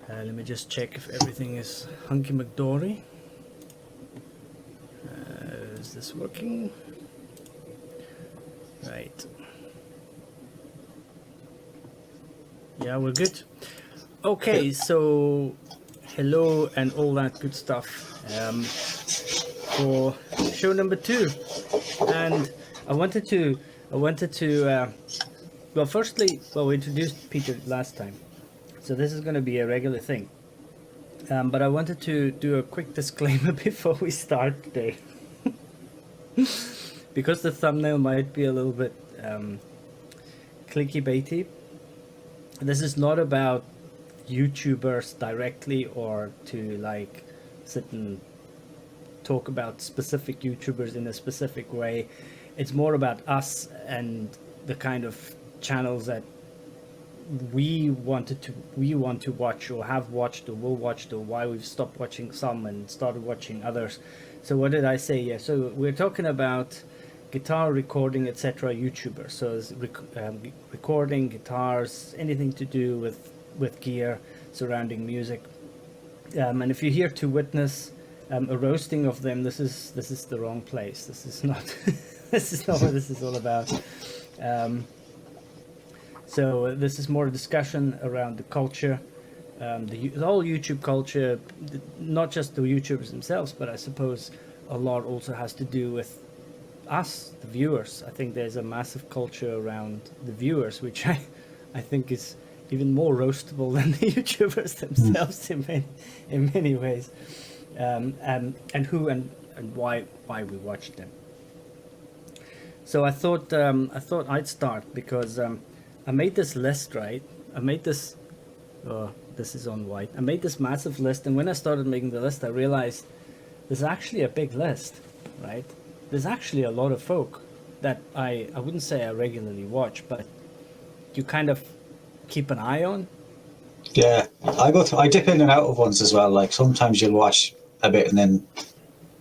Let me just check if everything is hunky McDory. Is this working? Right. Yeah, we're good. Okay, so hello and all that good stuff for show number 2. And I wanted to well, firstly, we introduced Peter last time, so this is going to be a regular thing. But I wanted to do a quick disclaimer before we start today. Because the thumbnail might be a little bit clicky-baity. This is not about YouTubers directly, or to like sit and talk about specific YouTubers in a specific way. It's more about us and the kind of channels that we want to watch, or have watched, or will watch, or why we've stopped watching some and started watching others. So what did I say? Yeah, so we're talking about guitar recording, etc. YouTubers. So recording guitars, anything to do with gear surrounding music. And if you're here to witness a roasting of them, this is the wrong place. This is not this is not what this is all about. So this is more a discussion around the culture, the whole YouTube culture, not just the YouTubers themselves, but I suppose a lot also has to do with us, the viewers. I think there's a massive culture around the viewers, which I think is even more roastable than the YouTubers themselves in many ways, and who and why we watch them. So I thought I'd start because I made this list, right? I made this. Oh, this is on white. I made this massive list, and when I started making the list, I realized there's actually a big list, right? There's actually a lot of folk that I wouldn't say I regularly watch, but you kind of keep an eye on. Yeah, I dip in and out of ones as well. Like sometimes you'll watch a bit and then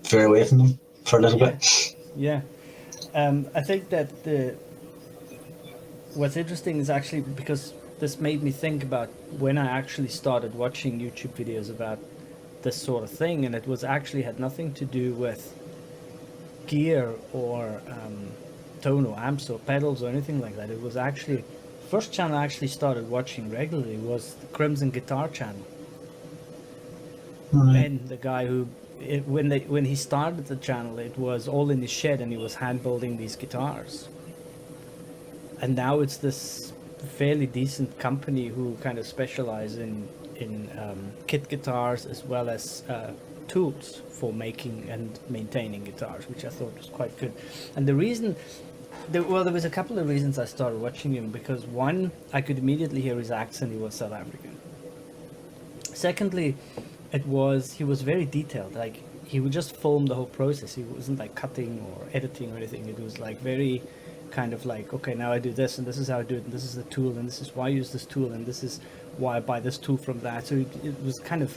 veer away from them for a little bit. Yeah, I think that what's interesting is actually because this made me think about when I actually started watching YouTube videos about this sort of thing, and it was actually had nothing to do with gear or tone or amps or pedals or anything like that. It was actually first channel I actually started watching regularly was the Crimson Guitar channel. And the guy who when he started the channel, it was all in his shed and he was hand building these guitars. And now it's this fairly decent company who kind of specialize in kit guitars as well as tools for making and maintaining guitars, which I thought was quite good. And the reason, there was a couple of reasons I started watching him, because one, I could immediately hear his accent, he was South African. Secondly, he was very detailed, like he would just film the whole process. He wasn't like cutting or editing or anything. It was like very kind of like, okay, now I do this and this is how I do it, and this is the tool and this is why I use this tool and this is why I buy this tool from that. So it was kind of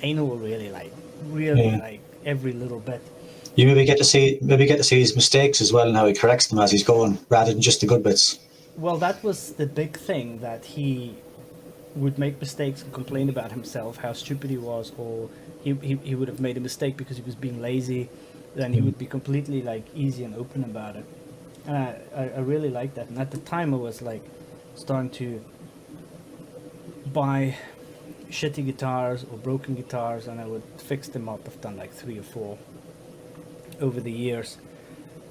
anal, really, like like every little bit. You maybe get to see his mistakes as well and how he corrects them as he's going, rather than just the good bits. Well, that was the big thing, that he would make mistakes and complain about himself, how stupid he was, or he would have made a mistake because he was being lazy. Then he would be completely like easy and open about it. And I really liked that. And at the time I was like starting to buy shitty guitars or broken guitars, and I would fix them up. I've done like 3 or 4 over the years.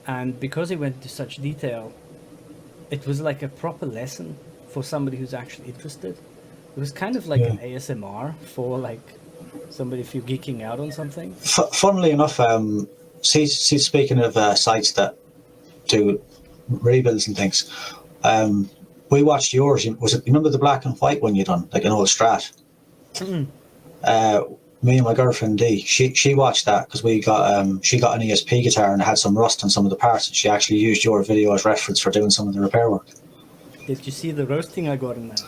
And because he went into such detail, it was like a proper lesson for somebody who's actually interested. It was kind of like an ASMR for like somebody if you're geeking out on something. Funnily enough, speaking of sites that do rebuilds and things, we watched yours. You remember the black and white one you done, like an old Strat? Me and my girlfriend Dee, she watched that because she got an ESP guitar and it had some rust on some of the parts, and she actually used your video as reference for doing some of the repair work. Did you see the roasting I got in that?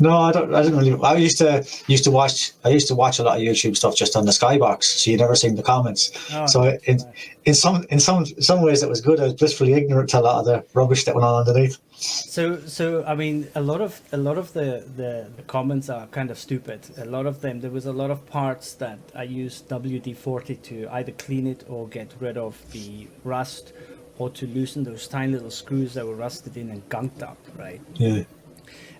No, I don't. I didn't really. I used to watch. I used to watch a lot of YouTube stuff just on the skybox, so you never seen the comments. Oh, So that's in right. some ways it was good. I was blissfully ignorant to a lot of the rubbish that went on underneath. So I mean, a lot of the comments are kind of stupid. A lot of them, there was a lot of parts that I used WD-40 to either clean it or get rid of the rust, or to loosen those tiny little screws that were rusted in and gunked up, right? Yeah.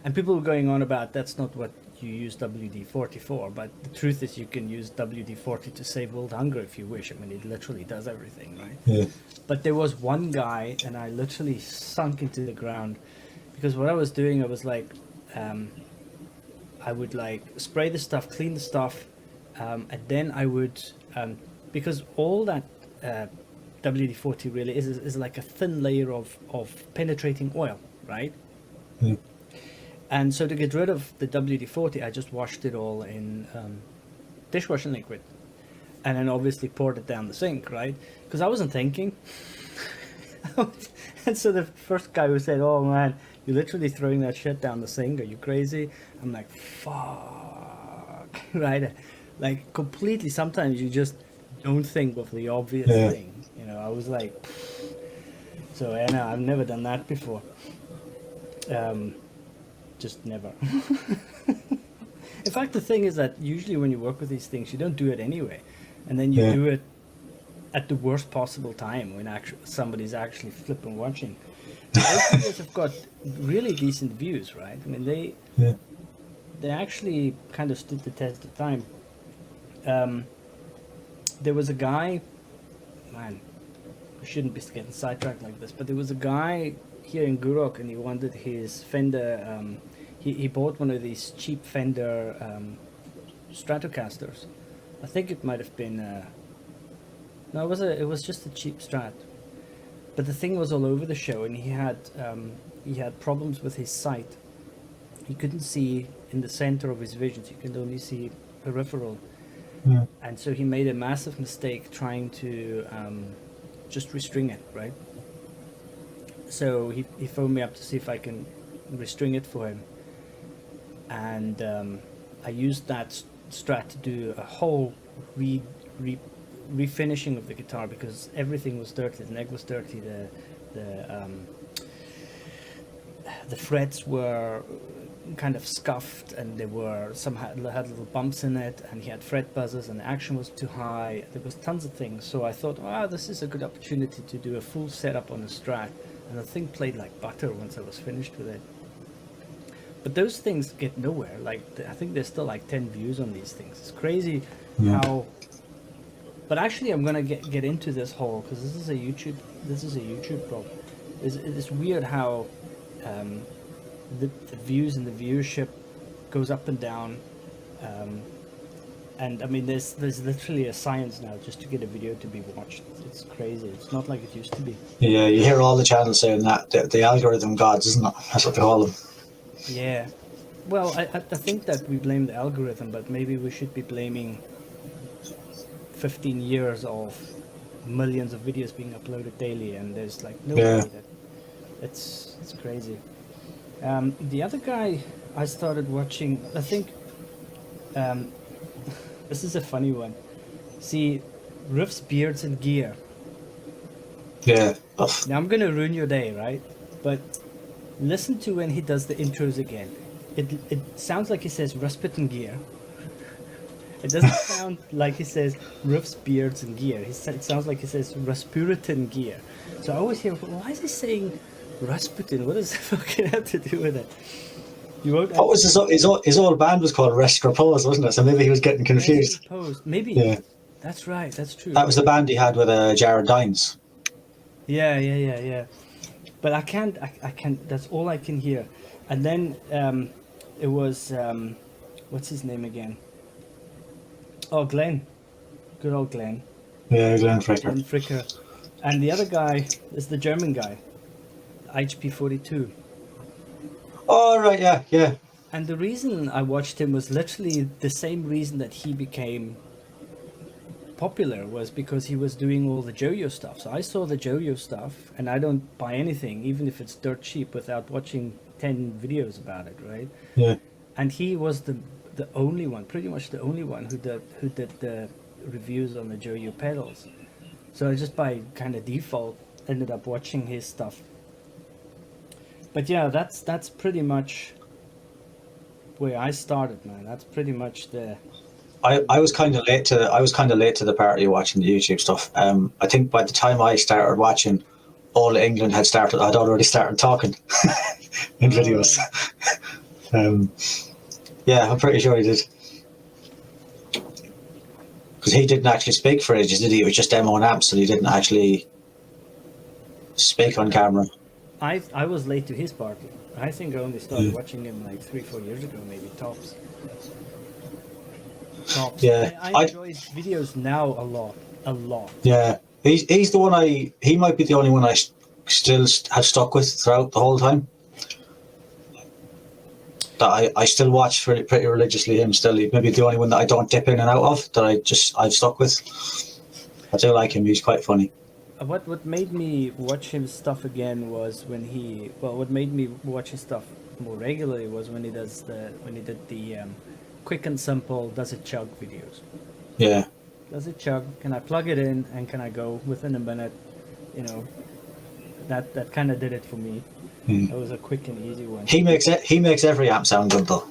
And people were going on about that's not what you use WD-40 for, but the truth is you can use WD-40 to save world hunger if you wish. I mean, it literally does everything, right? Yeah. But there was one guy, and I literally sunk into the ground, because what I was doing, I was like, I would like spray the stuff, clean the stuff, and then I would, because all that WD-40 really is like a thin layer of penetrating oil, right? Yeah. And so to get rid of the WD-40, I just washed it all in dishwashing liquid, and then obviously poured it down the sink, right? Because I wasn't thinking. And so the first guy who said, "Oh man, you're literally throwing that shit down the sink. Are you crazy?" I'm like, "Fuck," right? Like completely. Sometimes you just don't think of the obvious Yeah. thing. You know, I was like, so yeah, no, I've never done that before. Just never. In fact, the thing is that usually when you work with these things, you don't do it anyway, and then you Yeah. do it at the worst possible time when somebody's actually flipping watching. Those videos have got really decent views, right? I mean, Yeah. they actually kind of stood the test of time. There was a guy, man, we shouldn't be getting sidetracked like this, but there was a guy here in Gurok, and he wanted his Fender. He bought one of these cheap Fender Stratocasters. I think it might have been. No, it was just a cheap Strat. But the thing was all over the show, and he had problems with his sight. He couldn't see in the center of his vision. He could only see peripheral. Yeah. And so he made a massive mistake trying to just restring it, right? So he phoned me up to see if I can restring it for him. And I used that Strat to do a whole refinishing of the guitar, because everything was dirty. The neck was dirty. The frets were kind of scuffed, and there were had little bumps in it, and he had fret buzzers, and the action was too high. There was tons of things. So I thought, this is a good opportunity to do a full setup on the Strat, and the thing played like butter once I was finished with it. But those things get nowhere. Like I think there's still like 10 views on these things. It's crazy how. But actually, I'm gonna get into this whole, because this is a YouTube problem. It's weird how the views and the viewership goes up and down, and I mean there's literally a science now just to get a video to be watched. It's crazy. It's not like it used to be. Yeah, you hear all the channels saying that the algorithm gods, isn't it? That's what they call them. Yeah. Well, I think that we blame the algorithm, but maybe we should be blaming 15 years of millions of videos being uploaded daily, and there's like no way that it's crazy. The other guy I started watching, I think this is a funny one. See, Riff's Beards and Gear. Yeah. Now I'm gonna ruin your day, right? But listen to when he does the intros again. It sounds like he says Rasputin Gear. It doesn't sound like he says Riff's Beards and Gear. It sounds like he says Rasputin Gear. So I always hear, why is he saying Rasputin? What does that fucking have to do with it? You won't. What was his old band was called Rescrapose, wasn't it? So maybe he was getting confused. Maybe. Yeah. That's right. That's true. That was the band he had with Jared Dines. Yeah. But I can't. That's all I can hear. And then it was what's his name again? Oh, Glenn. Good old Glenn. Yeah, Glenn Fricker. Glenn Fricker. And the other guy is the German guy, HP 42. Oh, right, yeah. And the reason I watched him was literally the same reason that he became popular, was because he was doing all the JoJo stuff. So I saw the JoJo stuff, and I don't buy anything, even if it's dirt cheap, without watching 10 videos about it, right? Yeah. and he was the only one, pretty much the only one who did the reviews on the Joyo pedals. So I just by kind of default ended up watching his stuff. But yeah, that's pretty much where I started, man. That's pretty much the. I was kind of late to the party watching the YouTube stuff. I think by the time I started watching, all England had started. I'd already started talking in videos. Yeah, I'm pretty sure he did. Because he didn't actually speak for ages, did he? It was just demo and amps, and he didn't actually speak on camera. I was late to his party. I think I only started watching him like 3-4 years ago, maybe tops. Yeah, I enjoy his videos now a lot. Yeah, he's the one he might be the only one I still have stuck with throughout the whole time. That I still watch pretty religiously. Him still, maybe the only one that I don't dip in and out of that I've stuck with. I do like him. He's quite funny. What made me watch his stuff again was what made me watch his stuff more regularly was when he did the quick and simple does it chug videos. Yeah. Does it chug? Can I plug it in and can I go within a minute? You know, that kind of did it for me. That was a quick and easy one. He makes every amp sound good though.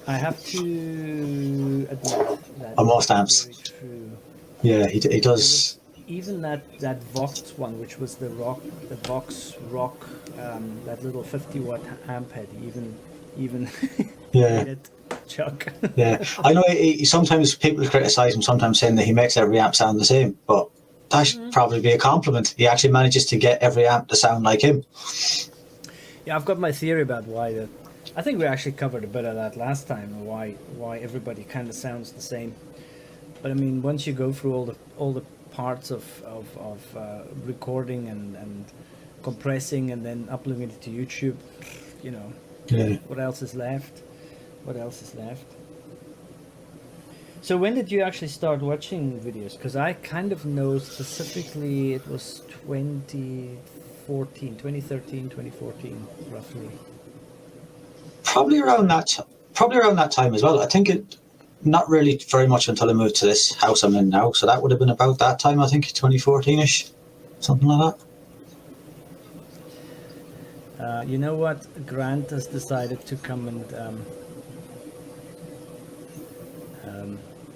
I have to admit that on most amps. very true. Yeah, he does. Even that Vox one, which was the Vox Rock, that little 50-watt amp head, even Yeah. made it chuck. Yeah, I know. Sometimes people criticize him, sometimes saying that he makes every amp sound the same, but that should probably be a compliment. He actually manages to get every amp to sound like him. Yeah, I've got my theory about why that. I think we actually covered a bit of that last time. Why everybody kind of sounds the same. But I mean, once you go through all the parts of recording and compressing and then uploading it to YouTube, you know, what else is left? So when did you actually start watching videos? Because I kind of know specifically it was 2013, 2014, roughly. Probably around that time as well. I think it. Not really very much until I moved to this house I'm in now. So that would have been about that time, I think, 2014-ish, something like that. You know what? Grant has decided to come and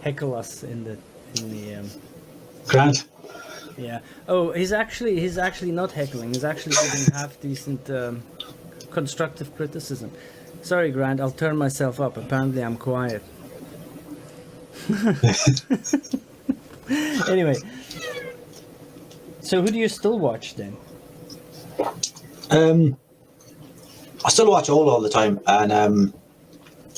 heckle us in the. Grant. Yeah. Oh, he's actually not heckling. He's actually giving half decent constructive criticism. Sorry, Grant. I'll turn myself up. Apparently, I'm quiet. Anyway, so who do you still watch then? I still watch all the time, and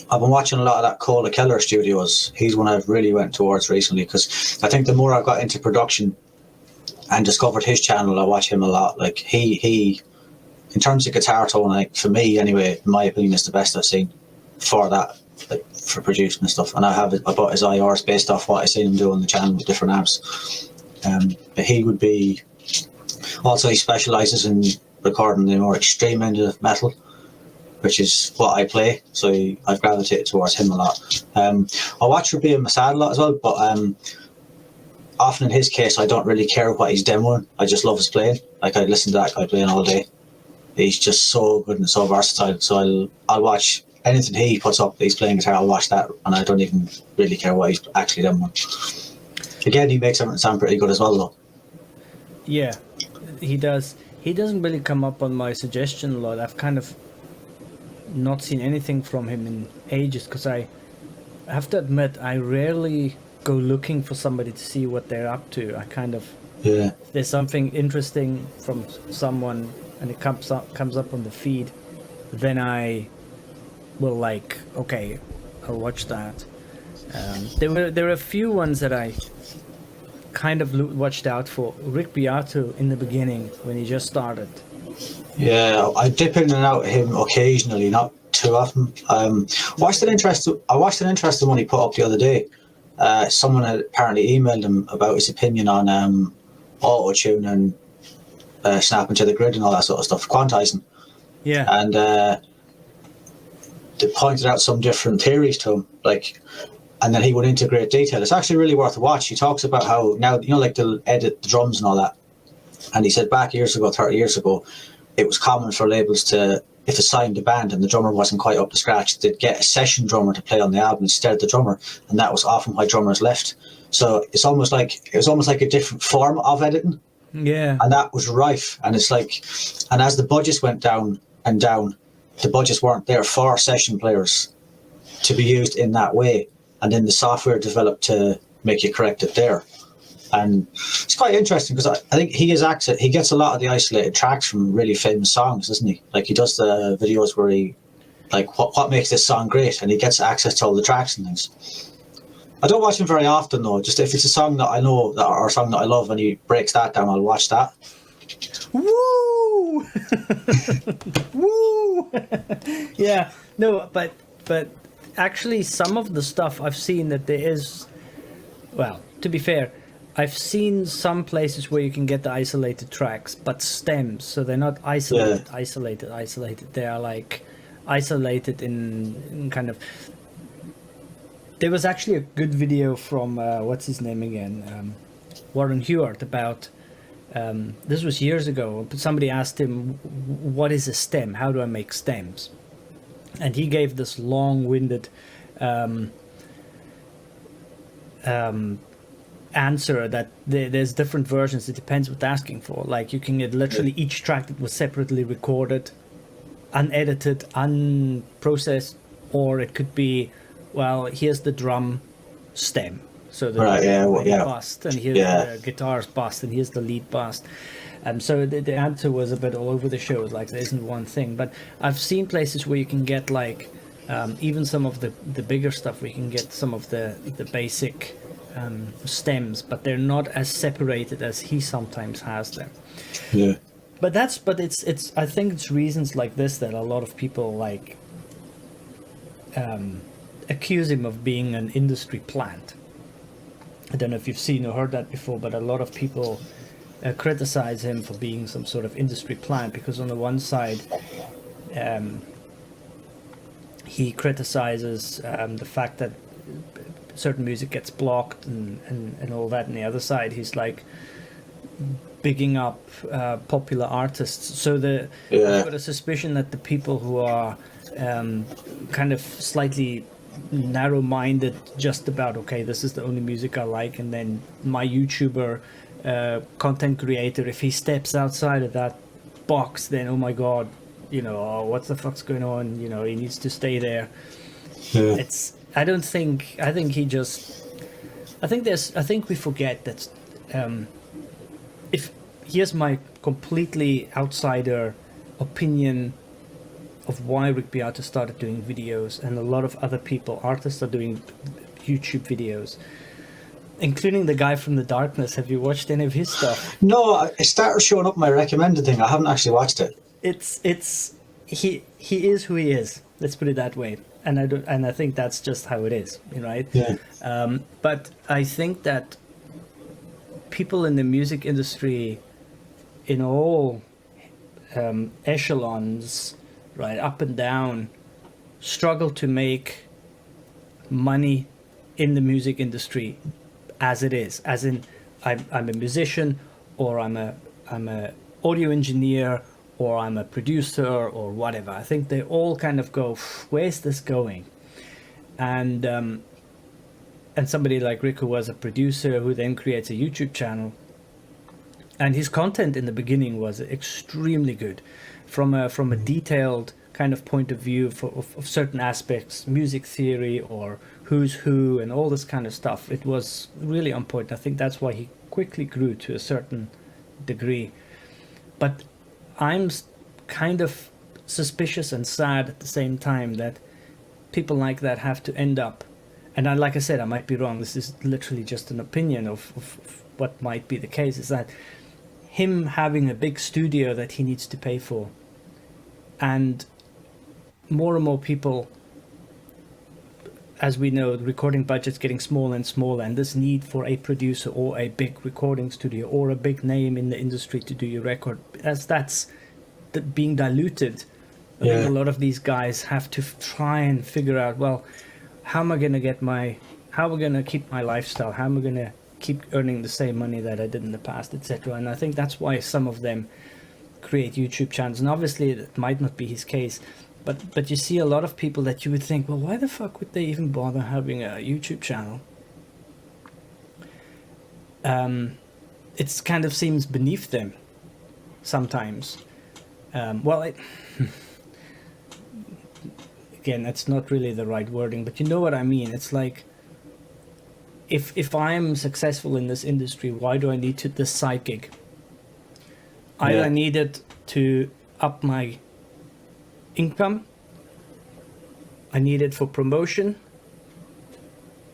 I've been watching a lot of that Cole Keller Studios. He's one I've really went towards recently because I think the more I got into production and discovered his channel, I watch him a lot. Like he in terms of guitar tone, like for me anyway, in my opinion, is the best I've seen for that. Like for producing and stuff, and I bought his IRs based off what I seen him do on the channel with different amps. But he would be also, he specializes in recording the more extreme end of metal, which is what I play, so I've gravitated towards him a lot. I watch Rabia Masad a lot as well, but often in his case I don't really care what he's demoing. I just love his playing. Like I listen to that guy playing all day. He's just so good and so versatile, so I'll watch anything he puts up that he's playing guitar. I'll watch that, and I don't even really care what he's actually done. Again, he makes everything sound pretty good as well, though. Yeah, he does. He doesn't really come up on my suggestion a lot. I've kind of not seen anything from him in ages because I have to admit I rarely go looking for somebody to see what they're up to. I kind of if there's something interesting from someone and it comes up on the feed, then I will like, okay, I'll watch that. There were a few ones that I kind of watched out for. Rick Beato in the beginning when he just started. Yeah, I dip in and out of him occasionally, not too often. I watched an interesting one he put up the other day. Someone had apparently emailed him about his opinion on auto-tune and snapping to the grid and all that sort of stuff, quantizing. Yeah. And pointed out some different theories to him, like, and then he went into great detail. It's actually really worth a watch. He talks about how now, you know, like they'll edit the drums and all that. And he said back years ago, 30 years ago, it was common for labels to, if they signed a band and the drummer wasn't quite up to scratch, they'd get a session drummer to play on the album instead of the drummer. And that was often why drummers left. So it was almost like a different form of editing. Yeah. And that was rife. And it's like, and as the budgets went down and down, the budgets weren't there for session players to be used in that way. And then the software developed to make you correct it there. And it's quite interesting because I think he gets a lot of the isolated tracks from really famous songs, doesn't he? Like he does the videos where he, like, what makes this song great, and he gets access to all the tracks and things. I don't watch him very often though. Just if it's a song that I know or a song that I love and he breaks that down, I'll watch that. Woo! Woo! Yeah, no, but actually some of the stuff I've seen that there is, well, to be fair, I've seen some places where you can get the isolated tracks, but stems, so they're not isolated. They are like isolated in kind of. There was actually a good video from what's his name again, Warren Hewart, about. This was years ago. Somebody asked him, "What is a stem? How do I make stems?" And he gave this long-winded answer that there's different versions. It depends what they're asking for. Like you can get literally each track that was separately recorded, unedited, unprocessed, or it could be, well, here's the drum stem. So the bust, and here's the guitar's bust, and here's the lead bust. So the answer was a bit all over the show. Like there isn't one thing, but I've seen places where you can get like even some of the bigger stuff. We can get some of the basic stems, but they're not as separated as he sometimes has them. Yeah. But it's I think it's reasons like this that a lot of people like accuse him of being an industry plant. I don't know if you've seen or heard that before, but a lot of people criticize him for being some sort of industry plant because on the one side he criticizes the fact that certain music gets blocked and all that, and the other side he's like bigging up popular artists. So I've got a suspicion that the people who are kind of slightly narrow-minded just about, okay, this is the only music I like, and then my YouTuber content creator, if he steps outside of that box, then oh my god, you know, oh, what the fuck's going on, you know, he needs to stay there. I think we forget that if here's my completely outsider opinion of why Rick Beato started doing videos, and a lot of other people, artists, are doing YouTube videos, including the guy from The Darkness. Have you watched any of his stuff? No, it started showing up my recommended thing. I haven't actually watched it. He is who he is. Let's put it that way. And I think that's just how it is, right? Yeah. But I think that people in the music industry, in all echelons, right, up and down, struggle to make money in the music industry as it is. As in, I'm a musician, or I'm a audio engineer, or I'm a producer, or whatever. I think they all kind of go, where's this going? And somebody like Rick, who was a producer, who then creates a YouTube channel, and his content in the beginning was extremely good, from a detailed kind of point of view of certain aspects, music theory or who's who and all this kind of stuff. It was really on point. I think that's why he quickly grew to a certain degree. But I'm kind of suspicious and sad at the same time that people like that have to end up, and like I said, I might be wrong, this is literally just an opinion of what might be the case, is that him having a big studio that he needs to pay for, and more people, as we know, the recording budget's getting smaller and smaller, and this need for a producer or a big recording studio or a big name in the industry to do your record, as that's being diluted I think a lot of these guys have to try and figure out, well, how am I going to keep my lifestyle? How am I going to keep earning the same money that I did in the past, etc. And I think that's why some of them create YouTube channels. And obviously it might not be his case, but you see a lot of people that you would think, well, why the fuck would they even bother having a YouTube channel? It kind of seems beneath them sometimes. Again, that's not really the right wording, but you know what I mean. It's like, if I'm successful in this industry, why do I need this side gig? Either I need it to up my income, I need it for promotion,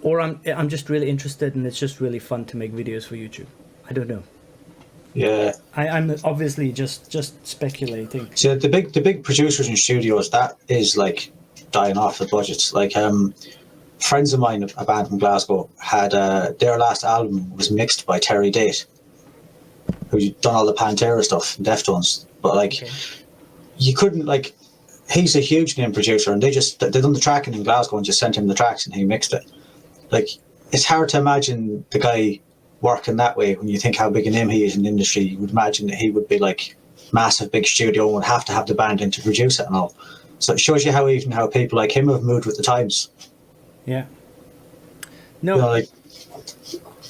or I'm just really interested and it's just really fun to make videos for YouTube. I don't know. Yeah, I'm obviously just speculating. So the big producers in studios, that is like dying off the budgets. Like friends of mine, a band from Glasgow, had their last album was mixed by Terry Date, who's done all the Pantera stuff and Deftones. But like, you couldn't, like, he's a huge name producer, and they done the tracking in Glasgow and just sent him the tracks and he mixed it. Like, it's hard to imagine the guy working that way. When you think how big a name he is in the industry, you would imagine that he would be like massive big studio and would have to have the band in to produce it and all. So it shows you how people like him have moved with the times. Yeah. No. You know, like,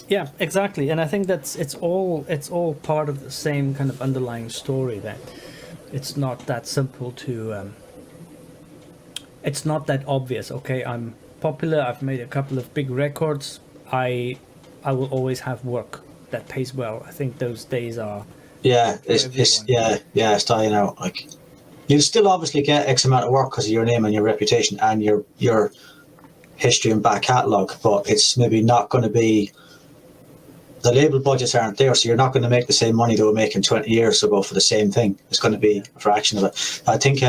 yeah, exactly. And I think it's all part of the same kind of underlying story, that it's not that simple to it's not that obvious. Okay, I'm popular, I've made a couple of big records, I will always have work that pays well. I think those days are it's dying out. Like, you'll still obviously get X amount of work because of your name and your reputation and your history and back catalogue, but it's maybe not going to be, the label budgets aren't there, so you're not going to make the same money they were making 20 years ago for the same thing. It's going to be a fraction of it. I think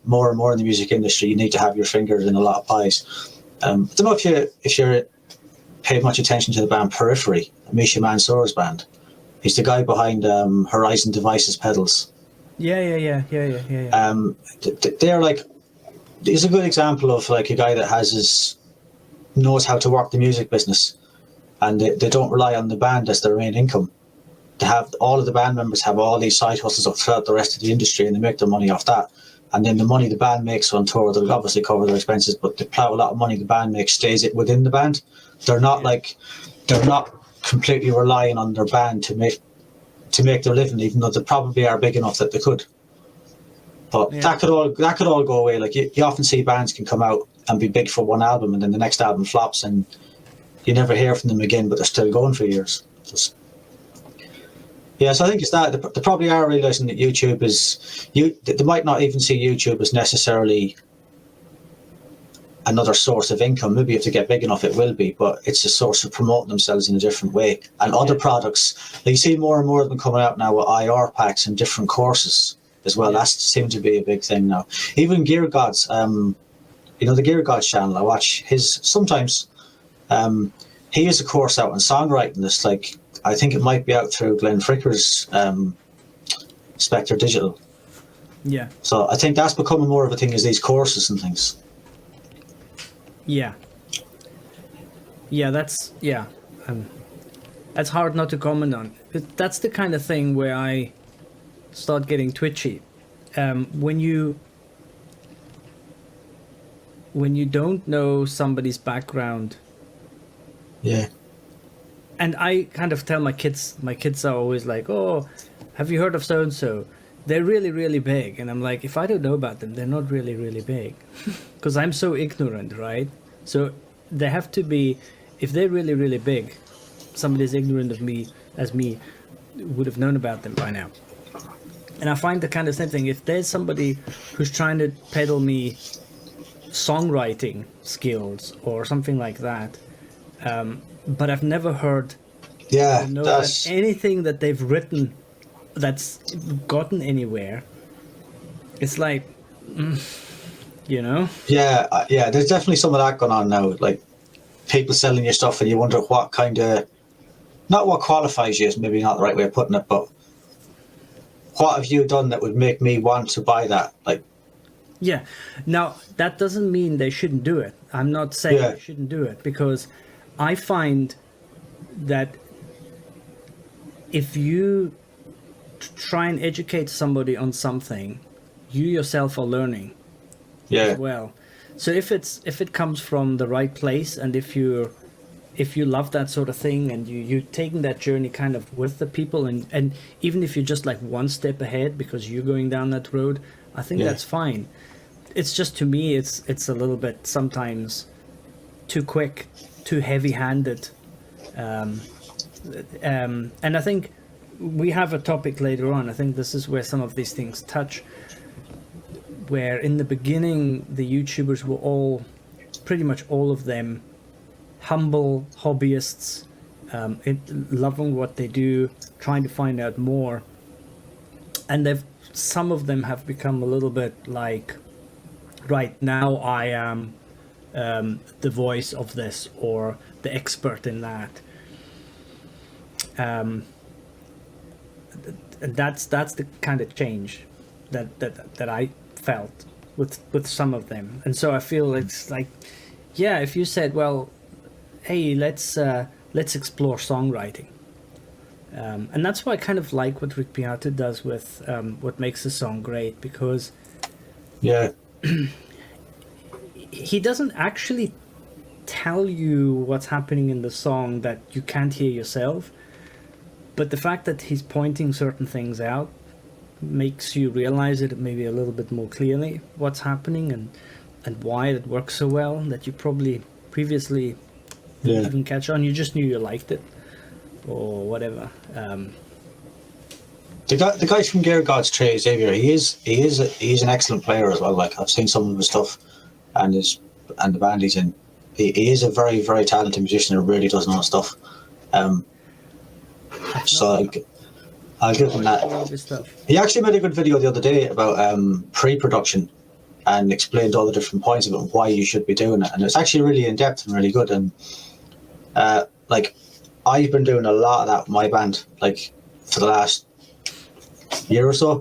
more and more in the music industry, you need to have your fingers in a lot of pies. I don't know if you pay much attention to the band Periphery, Misha Mansour's band. He's the guy behind Horizon Devices pedals. Yeah. They're like, he's a good example of like a guy that knows how to work the music business, and they don't rely on the band as their main income. They have all of the band members have all these side hustles up throughout the rest of the industry, and they make their money off that. And then the money the band makes on tour, they'll obviously cover their expenses, but they plow a lot of money the band makes stays it within the band. They're not completely relying on their band to make their living, even though they probably are big enough that they could. But that could all go away. Like, you often see bands can come out and be big for one album, and then the next album flops, and you never hear from them again, but they're still going for years. So I think it's that they probably are realizing that YouTube is they might not even see YouTube as necessarily another source of income. Maybe if they get big enough, it will be, but it's a source of promoting themselves in a different way. And other products, like, you see more and more of them coming out now with IR packs and different courses as well. That seems to be a big thing now. Even Gear Gods, the Gear Gods channel, I watch his sometimes. He has a course out on songwriting. That's like, I think it might be out through Glenn Fricker's Spectre Digital. Yeah. So I think that's becoming more of a thing, as these courses and things. Yeah. That's hard not to comment on. But that's the kind of thing where I start getting twitchy. When you don't know somebody's background. Yeah. And I kind of tell my kids are always like, oh, have you heard of so-and-so? They're really, really big. And I'm like, if I don't know about them, they're not really, really big. Because I'm so ignorant, right? So they have to be, if they're really, really big, somebody as ignorant of me as me would have known about them by now. And I find the kind of same thing. If there's somebody who's trying to peddle me songwriting skills or something like that, but I've never heard that anything that they've written that's gotten anywhere. It's like, Yeah, there's definitely some of that going on now. Like, people selling you stuff and you wonder what kind of, not what qualifies you is maybe not the right way of putting it, but what have you done that would make me want to buy that? Like, Yeah. Now, that doesn't mean they shouldn't do it. I'm not saying Yeah. they shouldn't do it, because I find that if you try and educate somebody on something, you yourself are learning as well. So if it comes from the right place, and if you love that sort of thing, and you're taking that journey kind of with the people, and even if you're just like one step ahead because you're going down that road, I think that's fine. It's just, to me, it's a little bit sometimes too quick, too heavy-handed, and I think we have a topic later on. I think this is where some of these things touch, where in the beginning the YouTubers were all, pretty much all of them, humble hobbyists, loving what they do, trying to find out more, and some of them have become a little bit like, right, now I am the voice of this, or the expert in that. And that's the kind of change that I felt with some of them. And so I feel it's like, yeah, if you said, well, hey, let's explore songwriting, and that's why I kind of like what Rick Beato does with what makes a song great, because he doesn't actually tell you what's happening in the song that you can't hear yourself, but the fact that he's pointing certain things out makes you realize it maybe a little bit more clearly, what's happening, and why it works so well, that you probably previously didn't even catch on. You just knew you liked it or whatever. The guy from Gear God's Trey, Xavier, he's an excellent player as well. Like, I've seen some of his stuff and the band he's in. He is a very, very talented musician who really does know stuff. So I'll give him that. He actually made a good video the other day about pre-production, and explained all the different points of it and why you should be doing it. And it's actually really in depth and really good. And like, I've been doing a lot of that with my band, like, for the last year or so,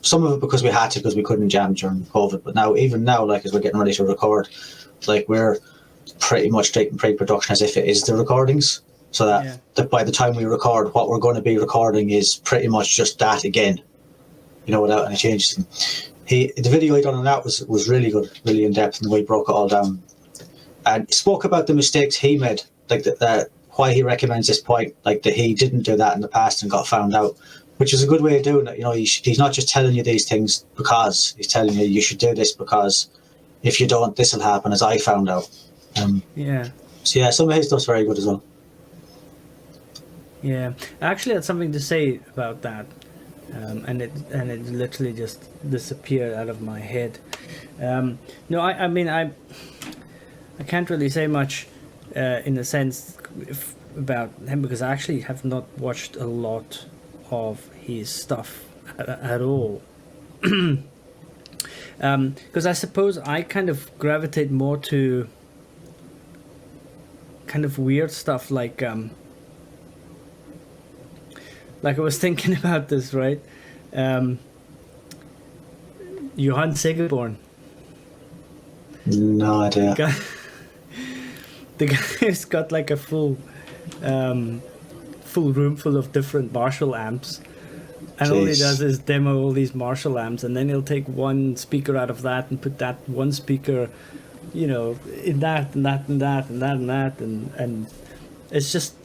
some of it because we had to, because we couldn't jam during COVID. But even now, like, as we're getting ready to record, like, we're pretty much taking pre-production as if it is the recordings, so that by the time we record, what we're going to be recording is pretty much just that again, without any changes. And the video he done on that was really good, really in depth, and the way he broke it all down, and spoke about the mistakes he made, like that why he recommends this point, like that he didn't do that in the past and got found out, which is a good way of doing it. He's not just telling you these things because he's telling you should do this, because if you don't, this will happen, as I found out. So yeah, some of his stuff's very good as well. Yeah, I actually had something to say about that, and it literally just disappeared out of my head. No, I mean I can't really say much in a sense about him, because I actually have not watched a lot of his stuff at all. Because I suppose I kind of gravitate more to kind of weird stuff, like I was thinking about this, right? Johann Segerborn. No idea. The guy's got like a full room full of different Marshall amps, and all he does is demo all these Marshall amps, and then he'll take one speaker out of that and put that one speaker, in that and that and that and that and that, and it's just,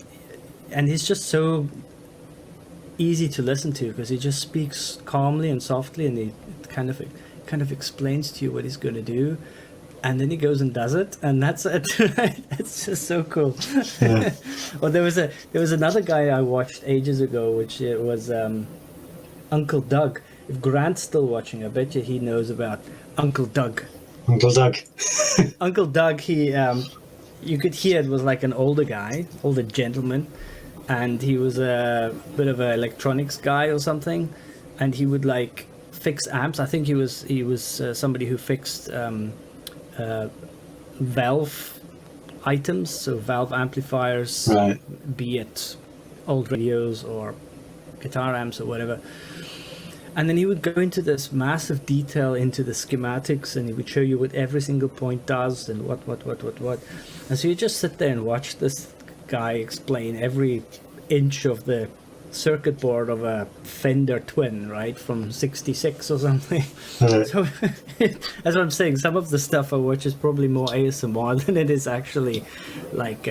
and he's just so easy to listen to, because he just speaks calmly and softly, and he kind of explains to you what he's going to do, and then he goes and does it, and that's it. Right? It's just so cool. Yeah. Well, there was another guy I watched ages ago, which it was Uncle Doug. If Grant's still watching, I bet you he knows about Uncle Doug. Uncle Doug. Uncle Doug. He you could hear it was like an older gentleman, and he was a bit of an electronics guy or something, and he would like fix amps. I think he was somebody who fixed valve items, so valve amplifiers, right, be it old radios or guitar amps or whatever. And then he would go into this massive detail into the schematics, and he would show you what every single point does and what. And so you just sit there and watch this guy explain every inch of the circuit board of a Fender Twin, right, from 66 or something. So that's what I'm saying. Some of the stuff I watch is probably more ASMR than it is actually like...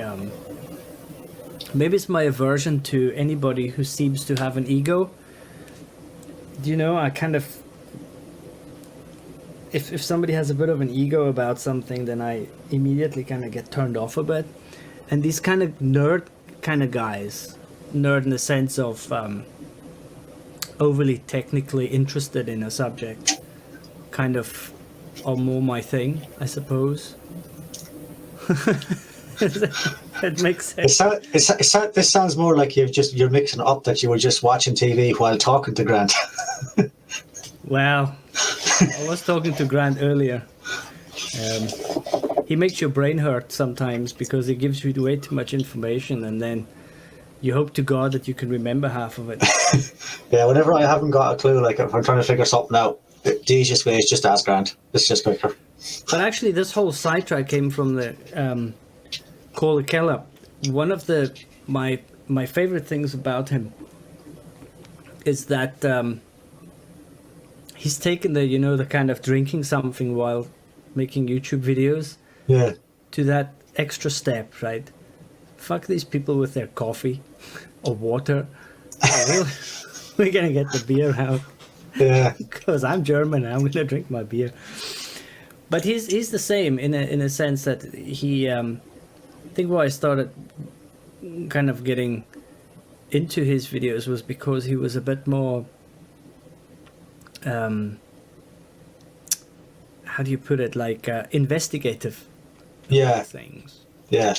maybe it's my aversion to anybody who seems to have an ego. Do you know, I kind of, if somebody has a bit of an ego about something, then I immediately kind of get turned off a bit. And these kind of nerd kind of guys, nerd in the sense of overly technically interested in a subject, kind of are more my thing, I suppose. That makes sense. This sounds more like you're mixing up that you were just watching TV while talking to Grant. Well, I was talking to Grant earlier. He makes your brain hurt sometimes because he gives you way too much information, and then you hope to God that you can remember half of it. Yeah, whenever I haven't got a clue, like if I'm trying to figure something out, the easiest way is just ask Grant. It's just quicker. But actually, this whole sidetrack came from the Cole Keller. One of my favorite things about him is that he's taken the kind of drinking something while making YouTube videos to that extra step, right? Fuck these people with their coffee or water. We're gonna get the beer out. Yeah. Because I'm German and I'm gonna drink my beer. But he's the same in a sense that he I think why I started kind of getting into his videos was because he was a bit more how do you put it, like investigative things. Yeah.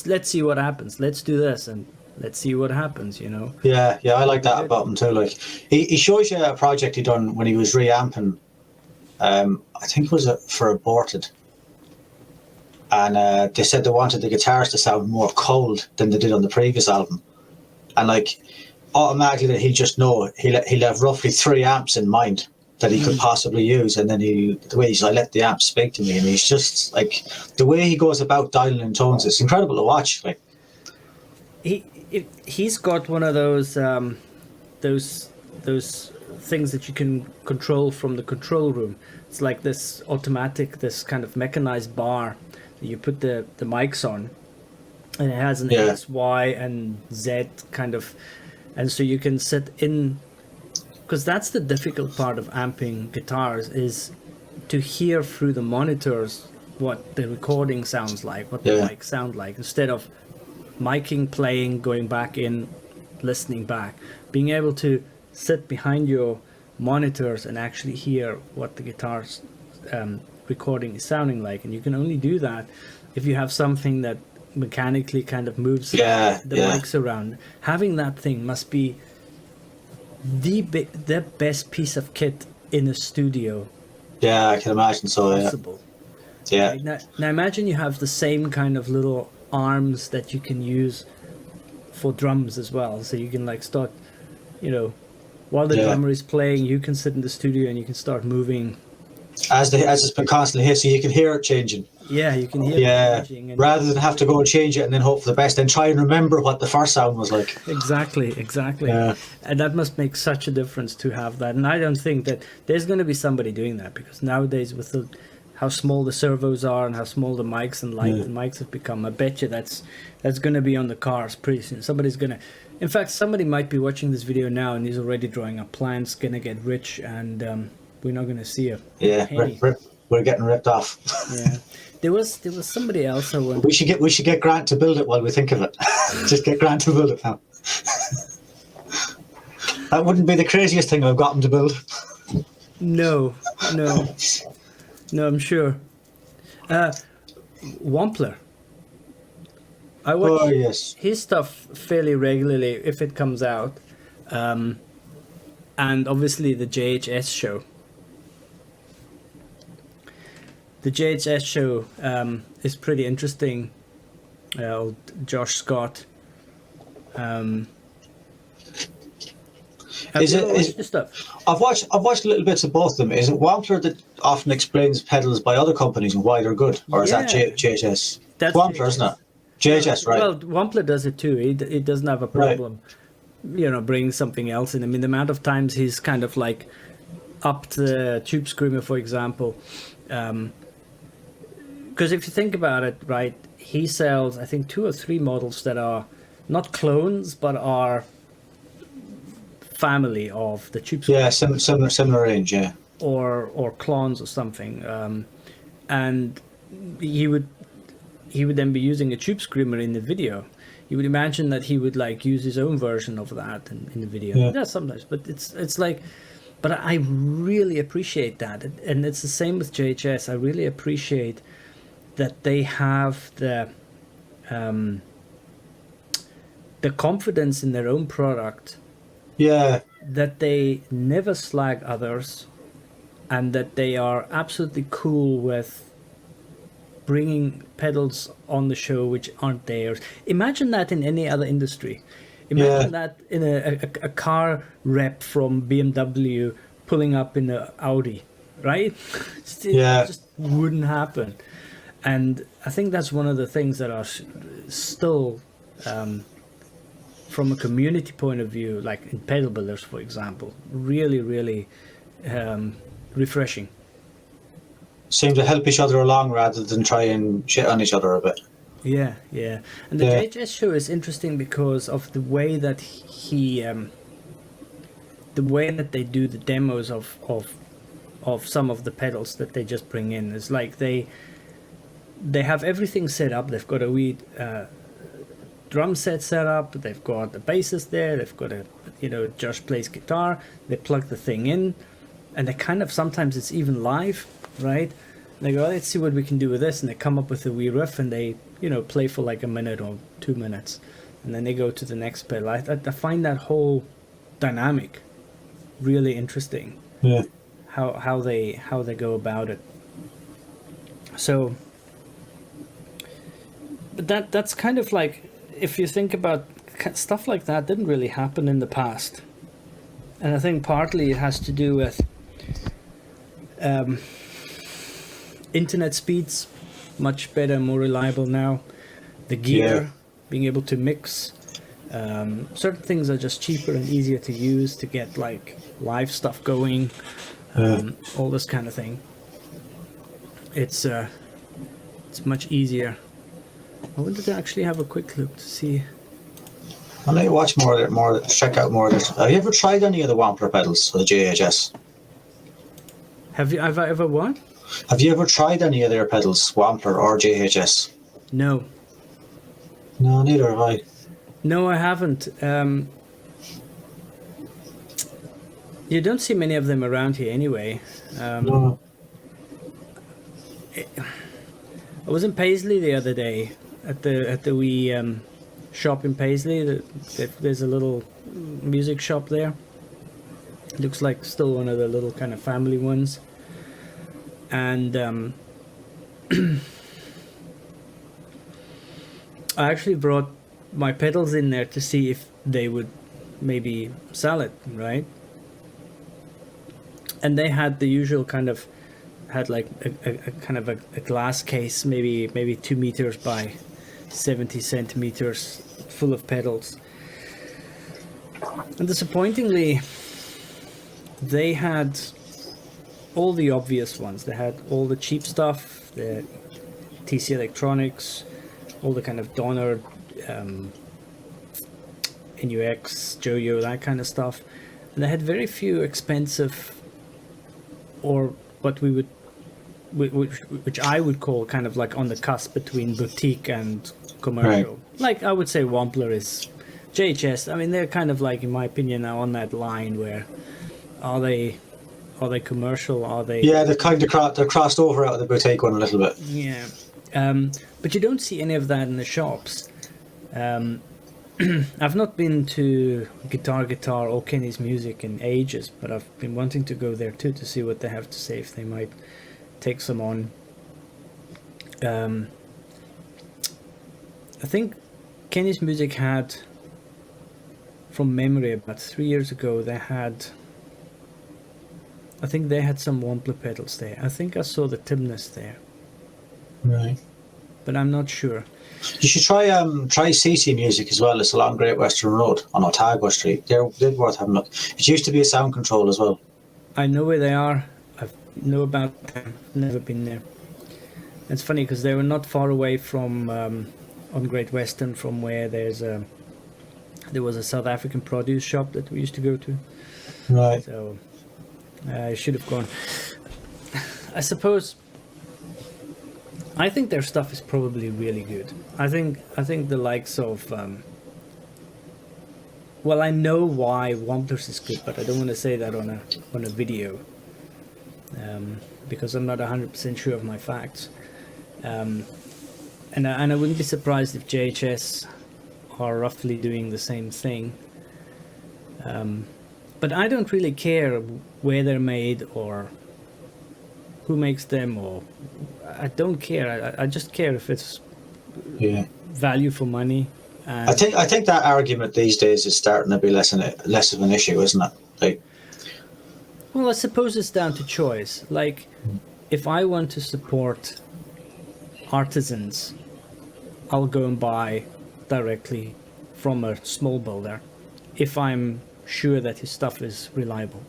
Let's see what happens, let's do this and let's see what happens, you know. Yeah, I like that about him too. Like he shows you a project he done when he was reamping, I think it was for Aborted, and they said they wanted the guitars to sound more cold than they did on the previous album, and like automatically that he'll just know he'll have roughly 3 amps in mind that he could possibly use, and then the way he's like, let the amp speak to me, and he's just like, the way he goes about dialing in tones, it's incredible to watch. Like he's got one of those things that you can control from the control room. It's like this automatic, this kind of mechanized bar that you put the mics on, and it has an X, Y, and Z kind of, and so you can sit in. Because that's the difficult part of amping guitars, is to hear through the monitors what the recording sounds like, what the mics sound like, instead of miking, playing, going back in, listening back. Being able to sit behind your monitors and actually hear what the guitar's recording is sounding like. And you can only do that if you have something that mechanically kind of moves the mics around. Having that thing must be the best piece of kit in a studio. Yeah, I can imagine so. Possible. Yeah. Right? Now imagine you have the same kind of little arms that you can use for drums as well. So you can like start, you know, while the drummer is playing, you can sit in the studio and you can start moving. As it's been constantly here, so you can hear it changing. Yeah, you can hear it changing. And rather than have to go and change it and then hope for the best and try and remember what the first sound was like. Exactly. Yeah. And that must make such a difference to have that. And I don't think that there's going to be somebody doing that, because nowadays with how small the servos are and how small the mics and light the mics have become, I bet you that's going to be on the cars pretty soon. In fact, somebody might be watching this video now and he's already drawing up plans, going to get rich, and we're not going to see a penny. We're getting ripped off. Yeah. There was somebody else I wanted. We should get Grant to build it while we think of it. Just get Grant to build it now. That wouldn't be the craziest thing I've got him to build. No, I'm sure. Wampler. I watch his stuff fairly regularly if it comes out, and obviously the JHS show. The JHS show is pretty interesting. Josh Scott. Have you ever watched this stuff? I've watched little bits of both of them. Is it Wampler that often explains pedals by other companies and why they're good, or is that Yeah, JHS? that's Wampler, isn't it? JHS. JHS, right? Well, Wampler does it too. It doesn't have a Right. problem, bringing something else in. I mean, the amount of times he's kind of like upped the Tube Screamer, for example. Because if you think about it, right, he sells, I think, 2 or 3 models that are not clones, but are family of the Tube Screamer. Yeah, similar range. Yeah. Or clones or something, and he would then be using a Tube Screamer in the video. You would imagine that he would like use his own version of that in the video. Yeah, sometimes, but it's like, but I really appreciate that, and it's the same with JHS. I really appreciate that they have the confidence in their own product. Yeah. That they never slag others, and that they are absolutely cool with bringing pedals on the show which aren't theirs. Imagine that in any other industry. Imagine that in a car rep from BMW pulling up in an Audi, right? It just wouldn't happen. And I think that's one of the things that are still, from a community point of view, like in pedal builders, for example, really, really refreshing. Seem to help each other along rather than try and shit on each other a bit. Yeah. And the JHS show is interesting because of the way that the way that they do the demos of some of the pedals that they just bring in. It's like they have everything set up. They've got a wee drum set set up. They've got the bassist there. They've got Josh plays guitar. They plug the thing in, and they kind of, sometimes it's even live, right? They go, let's see what we can do with this, and they come up with a wee riff, and they play for like a minute or 2 minutes, and then they go to the next pedal. I find that whole dynamic really interesting. Yeah. How they go about it. So, but that's kind of like, if you think about stuff like that, didn't really happen in the past, and I think partly it has to do with internet speeds, much better, more reliable now. The gear, being able to mix. Certain things are just cheaper and easier to use to get like live stuff going. All this kind of thing. It's much easier. I wanted to actually have a quick look to see. I'll let you watch more, check out more of this. Have you ever tried any of the Wampler pedals or the JHS? Have I ever what? Have you ever tried any of their pedals, Wampler or JHS? No. No, neither have I. No, I haven't. You don't see many of them around here anyway. No. I was in Paisley the other day at the wee shop in Paisley. There's a little music shop there. It looks like still one of the little kind of family ones. And I actually brought my pedals in there to see if they would maybe sell it, right? And they had the usual kind of, had like a kind of a glass case, maybe 2 meters by 70 centimeters, full of pedals. And disappointingly, they had all the obvious ones. They had all the cheap stuff, the TC Electronics, all the kind of Donner, NUX, Joyo, that kind of stuff. And they had very few expensive, or what we would, which I would call kind of like on the cusp between boutique and commercial. Right. Like I would say Wampler is, JHS, I mean, they're kind of like, in my opinion, now on that line where are they commercial? Are they? Yeah, they're kind of they're crossed over out of the boutique one a little bit. Yeah, but you don't see any of that in the shops. I've not been to Guitar or Kenny's Music in ages, but I've been wanting to go there too to see what they have to say, if they might take some on. I think Kenny's Music had from memory, about 3 years ago, I think they had some Wampler pedals there. I think I saw the Timness there, Right. but I'm not sure. You should try CC Music as well. It's along Great Western Road on Otago Street. They're worth having a look. It used to be a sound control as well. I know where they are. I know about them. Never been there. It's funny because they were not far away from on Great Western, from where there was a South African produce shop that we used to go to. Right. So I should have gone. I suppose. I think their stuff is probably really good. I think the likes of well, I know why Wamplers is good, but I don't want to say that on a video because I'm not 100% sure of my facts. And I wouldn't be surprised if JHS are roughly doing the same thing. But I don't really care where they're made or who makes them, or I don't care. I just care if it's value for money. And I think that argument these days is starting to be less of an issue, isn't it? Like, well, I suppose it's down to choice. Like, if I want to support artisans, I'll go and buy directly from a small builder if I'm sure that his stuff is reliable.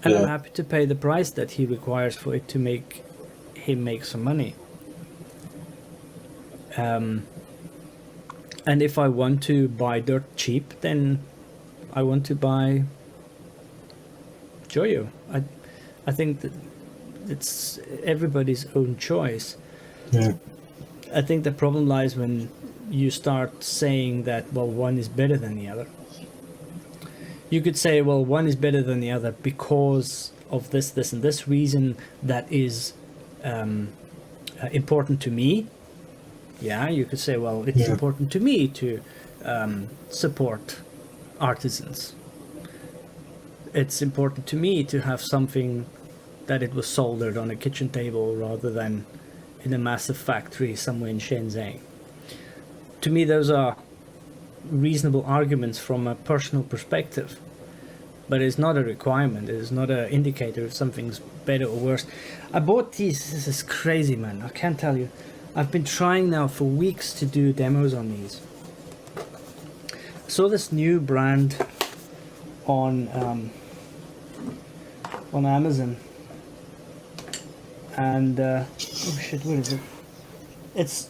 And I'm happy to pay the price that he requires for it to make him make some money. And if I want to buy dirt cheap, then I want to buy Joyo. I think that it's everybody's own choice. yeah, I think the problem lies when you start saying that, well, one is better than the other. You could say, well, one is better than the other because of this, and this reason that is important to me. Yeah, you could say, well, it's important to me to support artisans. It's important to me to have something that it was soldered on a kitchen table rather than in a massive factory somewhere in Shenzhen. To me, those are reasonable arguments from a personal perspective, but it's not a requirement. It is not an indicator if something's better or worse. I bought these. This is crazy, man. I can't tell you. I've been trying now for weeks to do demos on these. I saw this new brand on Amazon, and oh shit, what is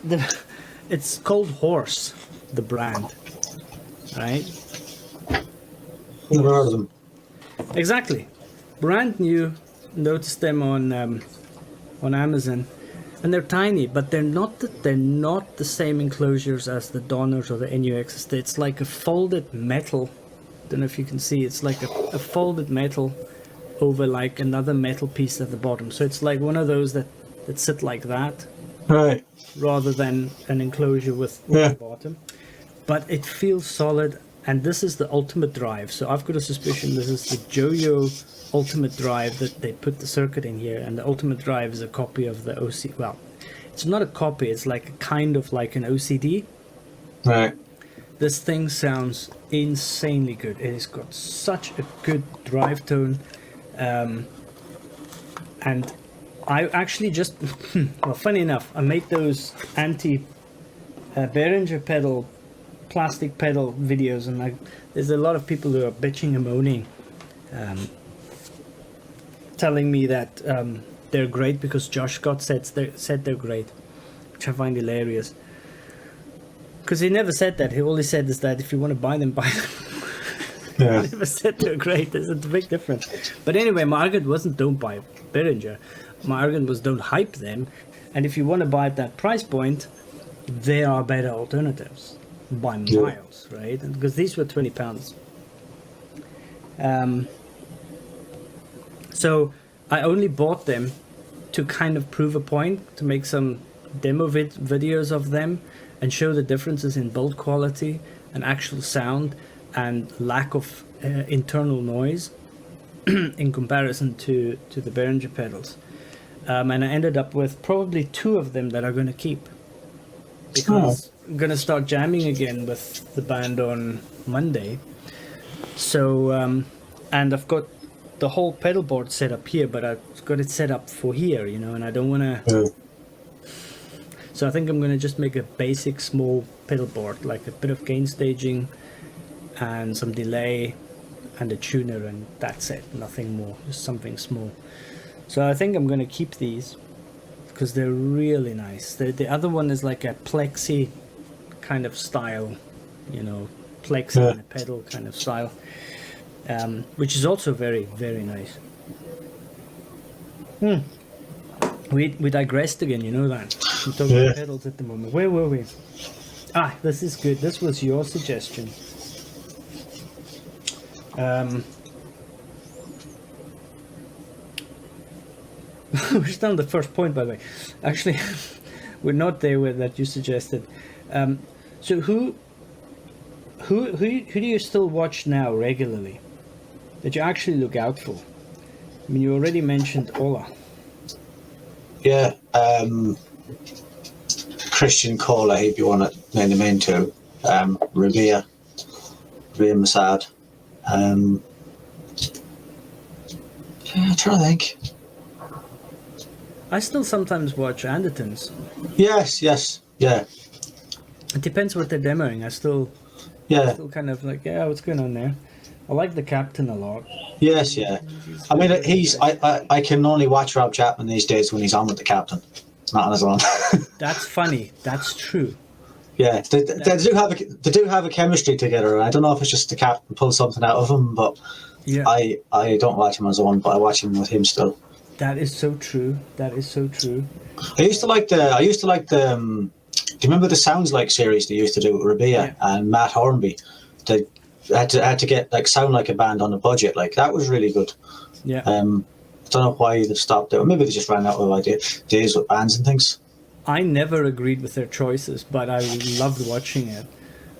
it? It's called Horse, the brand, right? never heard of them. Exactly, brand new. Noticed them on Amazon, and they're tiny, but they're not the same enclosures as the Donners or the NUXs. It's like a folded metal. Don't know if you can see. It's like a folded metal over like another metal piece at the bottom. So it's like one of those that sit like that, Right. rather than an enclosure with the bottom. But it feels solid, and this is the ultimate drive. So I've got a suspicion this is the Joyo ultimate drive that they put the circuit in here, and the ultimate drive is a copy of the OC. Well, it's not a copy, it's like a kind of like an OCD. Right. This thing sounds insanely good. It has got such a good drive tone, and I actually just well, funny enough, I made those anti Behringer pedal, plastic pedal videos, and there's a lot of people who are bitching and moaning, telling me that they're great because Josh Scott said they're great, which I find hilarious. Because he never said that. He only said is that if you want to buy them, buy them. Yeah. He never said they're great. There's a big difference. But anyway, my argument wasn't don't buy Behringer. My argument was don't hype them. And if you want to buy at that price point, there are better alternatives by miles, right? Because these were £20. So I only bought them to kind of prove a point, to make some demo videos of them and show the differences in build quality and actual sound and lack of internal noise in comparison to the Behringer pedals. And I ended up with probably 2 of them that are going to keep. because I'm gonna start jamming again with the band on Monday. So and I've got the whole pedal board set up here, but I've got it set up for here, you know, and I don't want to. Yeah. So I think I'm gonna just make a basic small pedal board, like a bit of gain staging and some delay and a tuner, and that's it. Nothing more, just something small. So I think I'm gonna keep these because they're really nice. The other one is like a plexi kind of style, you know, plexi and a pedal kind of style, which is also very, very nice. We digressed again, you know that. We're talking about pedals at the moment. Where were we? Ah, this is good. This was your suggestion. We're still on the first point, by the way. Actually, we're not there with that you suggested. So who do you still watch now regularly that you actually look out for? I mean, you already mentioned Ola. Yeah, Christian Cola, he'd be one that name the main two. Rabia Masad. I'm trying to think. I still sometimes watch Andertons. Yes, yeah. It depends what they're demoing. I still kind of like, yeah, what's going on there? I like the captain a lot. Yes, yeah. I mean, I can only watch Rob Chapman these days when he's on with the captain, not on his own. That's funny. That's true. Yeah, they do have a chemistry together. I don't know if it's just the captain pulls something out of him, but yeah, I don't watch him on his own, but I watch him with him still. That is so true. That is so true. I used to like the. Do you remember the Sounds Like series they used to do with Rabia and Matt Hornby? They had to get like sound like a band on a budget. Like that was really good. Yeah. I don't know why they stopped it, or maybe they just ran out of ideas with bands and things. I never agreed with their choices, but I loved watching it.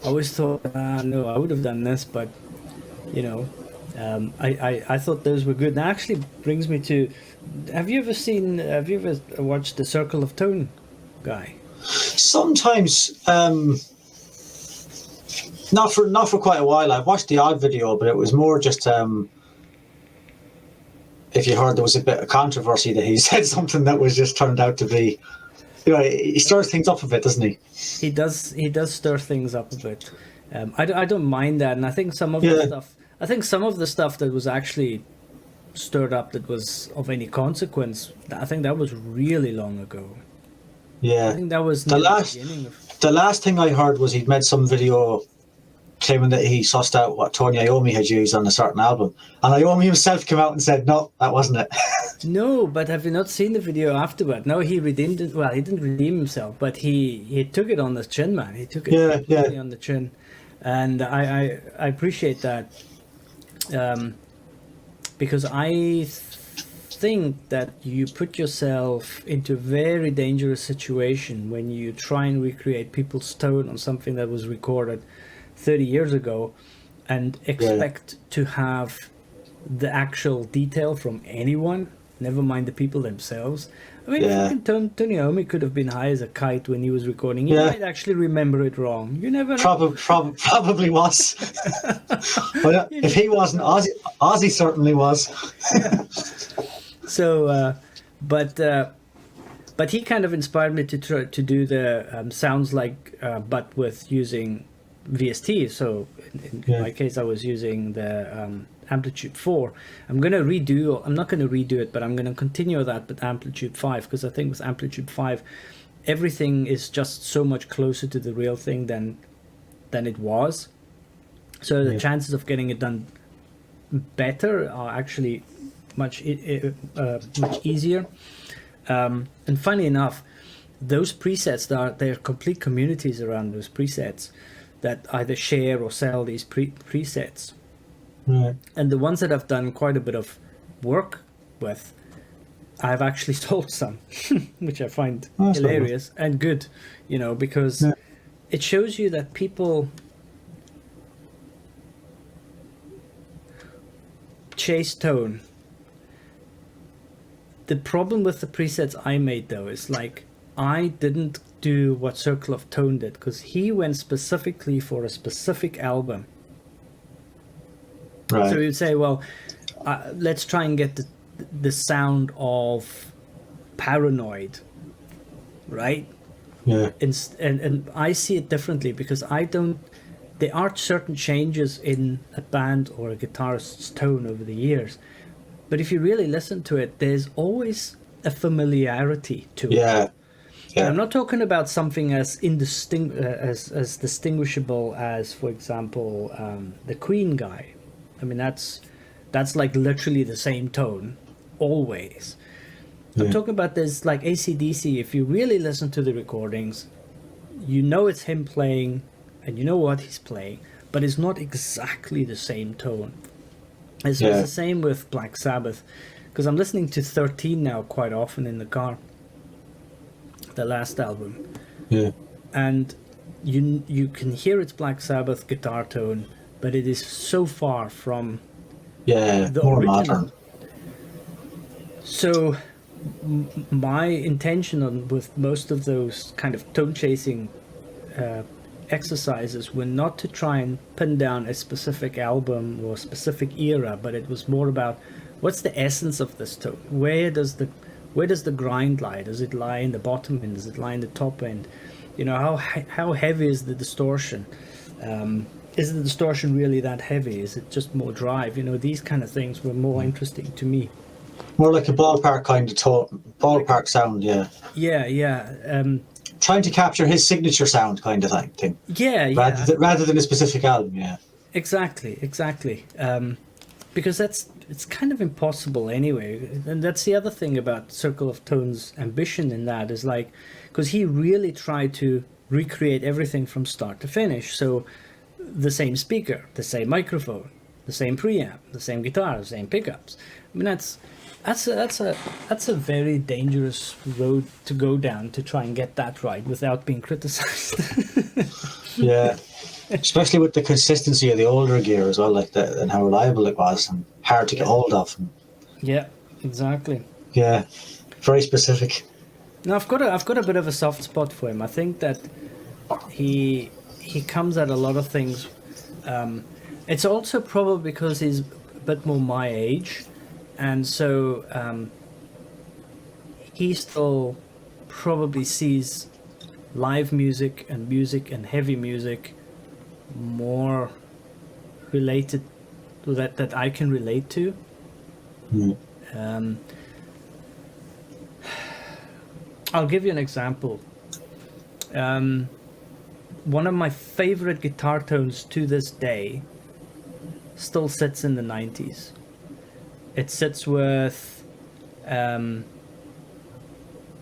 I always thought, no, I would have done this, but you know, I thought those were good. That actually brings me to, have you ever watched the Circle of Tone guy? Sometimes, not for quite a while. I watched the odd video, but it was more just if you heard there was a bit of controversy that he said something that was just turned out to be, you know, he stirs things up a bit, doesn't he? He does stir things up a bit. I don't mind that, and I think some of the stuff that was actually stirred up that was of any consequence, I think that was really long ago. Yeah, I think that was the last thing I heard was he'd made some video claiming that he sussed out what Tony Iommi had used on a certain album, and Iommi himself came out and said, "No, that wasn't it." No, but have you not seen the video afterward? No, he redeemed it. Well, he didn't redeem himself, but he took it on the chin, man. He took it completely on the chin, and I appreciate that, because I think that you put yourself into a very dangerous situation when you try and recreate people's tone on something that was recorded 30 years ago and expect to have the actual detail from anyone, never mind the people themselves. I mean, Tony Iommi could have been high as a kite when he was recording. He might actually remember it wrong. You never know. Probably was. But if he wasn't, Ozzy certainly was. So, but he kind of inspired me to try to do the Sounds Like, but with using VST. So in my case, I was using the Amplitube 4. I'm not going to redo it, but I'm going to continue that with Amplitube 5, because I think with Amplitube 5, everything is just so much closer to the real thing than it was. So the chances of getting it done better are actually much easier. And funny enough, those presets, there are complete communities around those presets that either share or sell these presets. And the ones that I've done quite a bit of work with, I've actually sold some, which I find hilarious and good, you know, because it shows you that people chase tone. The problem with the presets I made, though, is like I didn't do what Circle of Tone did, because he went specifically for a specific album. Right. So you'd say, well, let's try and get the sound of Paranoid, right? Yeah. And I see it differently, because I don't. There are certain changes in a band or a guitarist's tone over the years, but if you really listen to it, there's always a familiarity to it. Yeah. And I'm not talking about something as as distinguishable as, for example, the Queen guy. I mean, that's like literally the same tone, always. I'm talking about this, like AC/DC. If you really listen to the recordings, you know it's him playing, and you know what he's playing, but it's not exactly the same tone. It's the same with Black Sabbath, because I'm listening to 13 now quite often in the car, the last album. Yeah. And you can hear it's Black Sabbath guitar tone, but it is so far from the more original. modern. So my intention with most of those kind of tone chasing exercises were not to try and pin down a specific album or specific era, but it was more about what's the essence of this tone. Where does the grind lie? Does it lie in the bottom end? Does it lie in the top end? You know, how heavy is the distortion? Is the distortion really that heavy? Is it just more drive? You know, these kind of things were more interesting to me. More like a ballpark kind of tone, ballpark sound, yeah. Yeah. Trying to capture his signature sound kind of thing. Yeah. Rather than a specific album, yeah. Exactly. Because it's kind of impossible anyway. And that's the other thing about Circle of Tone's ambition in that is like, because he really tried to recreate everything from start to finish. So the same speaker, the same microphone, the same preamp, the same guitar, the same pickups. I mean, that's a very dangerous road to go down to try and get that right without being criticized. Yeah. Especially with the consistency of the older gear as well, like that, and how reliable it was and hard to get hold of. Yeah, exactly. Yeah, very specific. Now I've got a bit of a soft spot for him. I think that he comes at a lot of things. It's also probably because he's a bit more my age, and so he still probably sees live music and heavy music more related to that I can relate to. I'll give you an example. One of my favorite guitar tones to this day still sits in the 90s. It sits with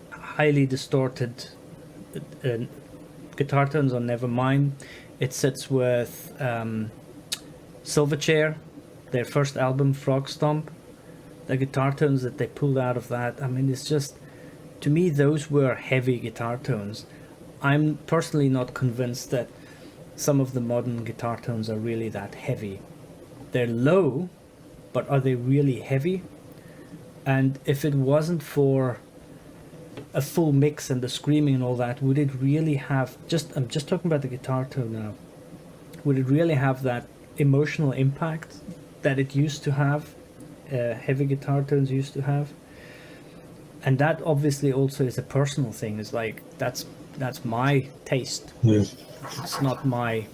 highly distorted guitar tones on Nevermind. It sits with Silverchair, their first album, Frog Stomp. The guitar tones that they pulled out of that, I mean, it's just, to me, those were heavy guitar tones. I'm personally not convinced that some of the modern guitar tones are really that heavy. They're low, but are they really heavy? And if it wasn't for a full mix and the screaming and all that, would it really have, I'm just talking about the guitar tone now, would it really have that emotional impact that it used to have, heavy guitar tones used to have? And that obviously also is a personal thing. It's like, that's my taste. Yeah. It's not my,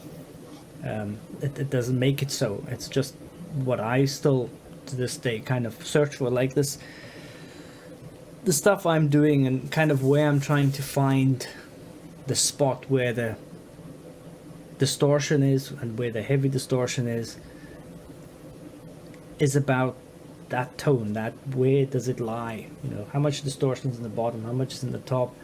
it doesn't make it so. It's just what I still, to this day, kind of search for, like this, the stuff I'm doing and kind of where I'm trying to find the spot where the distortion is and where the heavy distortion is about that tone, that where does it lie, you know, how much distortion is in the bottom, how much is in the top,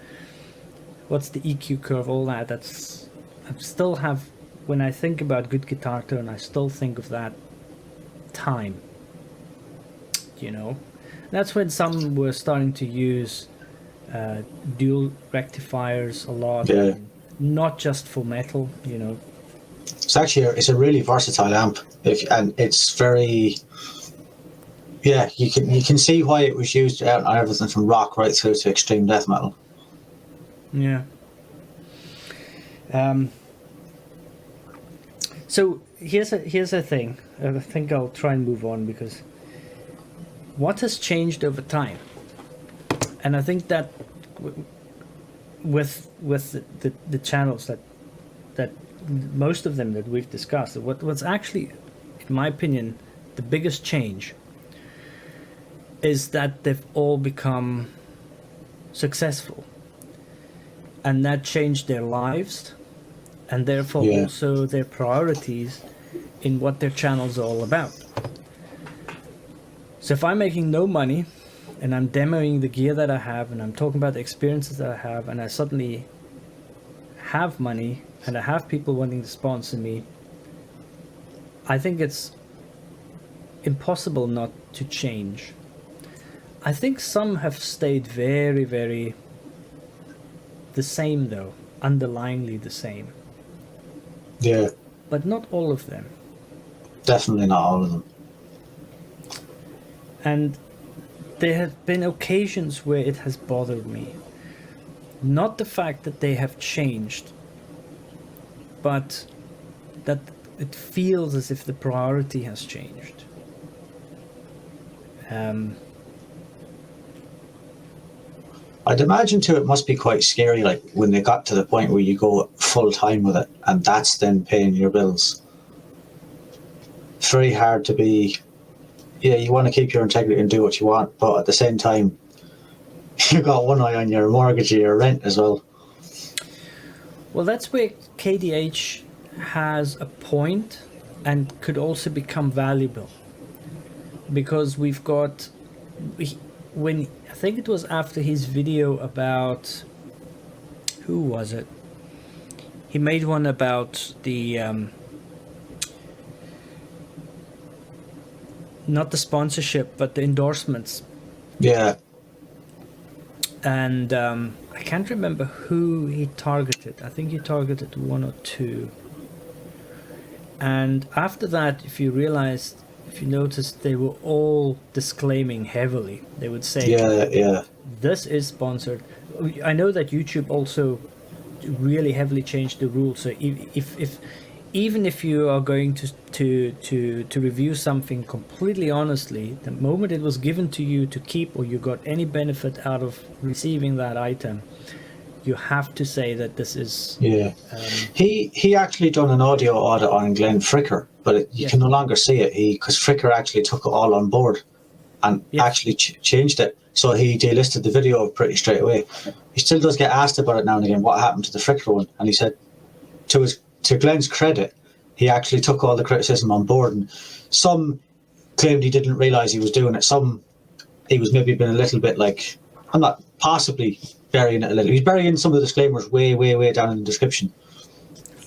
what's the EQ curve, all that. That's, I still have, when I think about good guitar tone, I still think of that time, you know. That's when some were starting to use dual rectifiers a lot, Yeah. not just for metal, you know. It's a really versatile amp, and it's very, yeah, you can see why it was used on everything from rock right through to extreme death metal. Yeah. So here's a thing. I think I'll try and move on, because what has changed over time, and I think that with the channels that most of them that we've discussed, what's actually, in my opinion, the biggest change is that they've all become successful, and that changed their lives, and therefore also their priorities in what their channels are all about. So if I'm making no money and I'm demoing the gear that I have and I'm talking about the experiences that I have, and I suddenly have money and I have people wanting to sponsor me, I think it's impossible not to change. I think some have stayed very, very the same though, underlyingly the same. Yeah. But not all of them. Definitely not all of them. And there have been occasions where it has bothered me. Not the fact that they have changed, but that it feels as if the priority has changed. I'd imagine too it must be quite scary, like when they got to the point where you go full time with it and that's then paying your bills. It's very hard to be, you want to keep your integrity and do what you want, but at the same time you've got one eye on your mortgage or your rent as well. Well, that's where KDH has a point and could also become valuable, because we've got, when I think it was after his video about, who was it? He made one about the not the sponsorship but the endorsements. Yeah. And I can't remember who he targeted. I think he targeted one or two. And after that, if you noticed, they were all disclaiming heavily. They would say, this is sponsored. I know that YouTube also really heavily changed the rules. So even if you are going to review something completely honestly, the moment it was given to you to keep, or you got any benefit out of receiving that item, you have to say that this is... He actually done an audio audit on Glenn Fricker, but you can no longer see it, because Fricker actually took it all on board and actually changed it. So he delisted the video pretty straight away. He still does get asked about it now and again, what happened to the Fricker one, and he said, to Glenn's credit, he actually took all the criticism on board, and some claimed he didn't realise he was doing it. Some, he was maybe been a little bit like, I'm not, possibly burying it a little. He's burying some of the disclaimers way, way, way down in the description.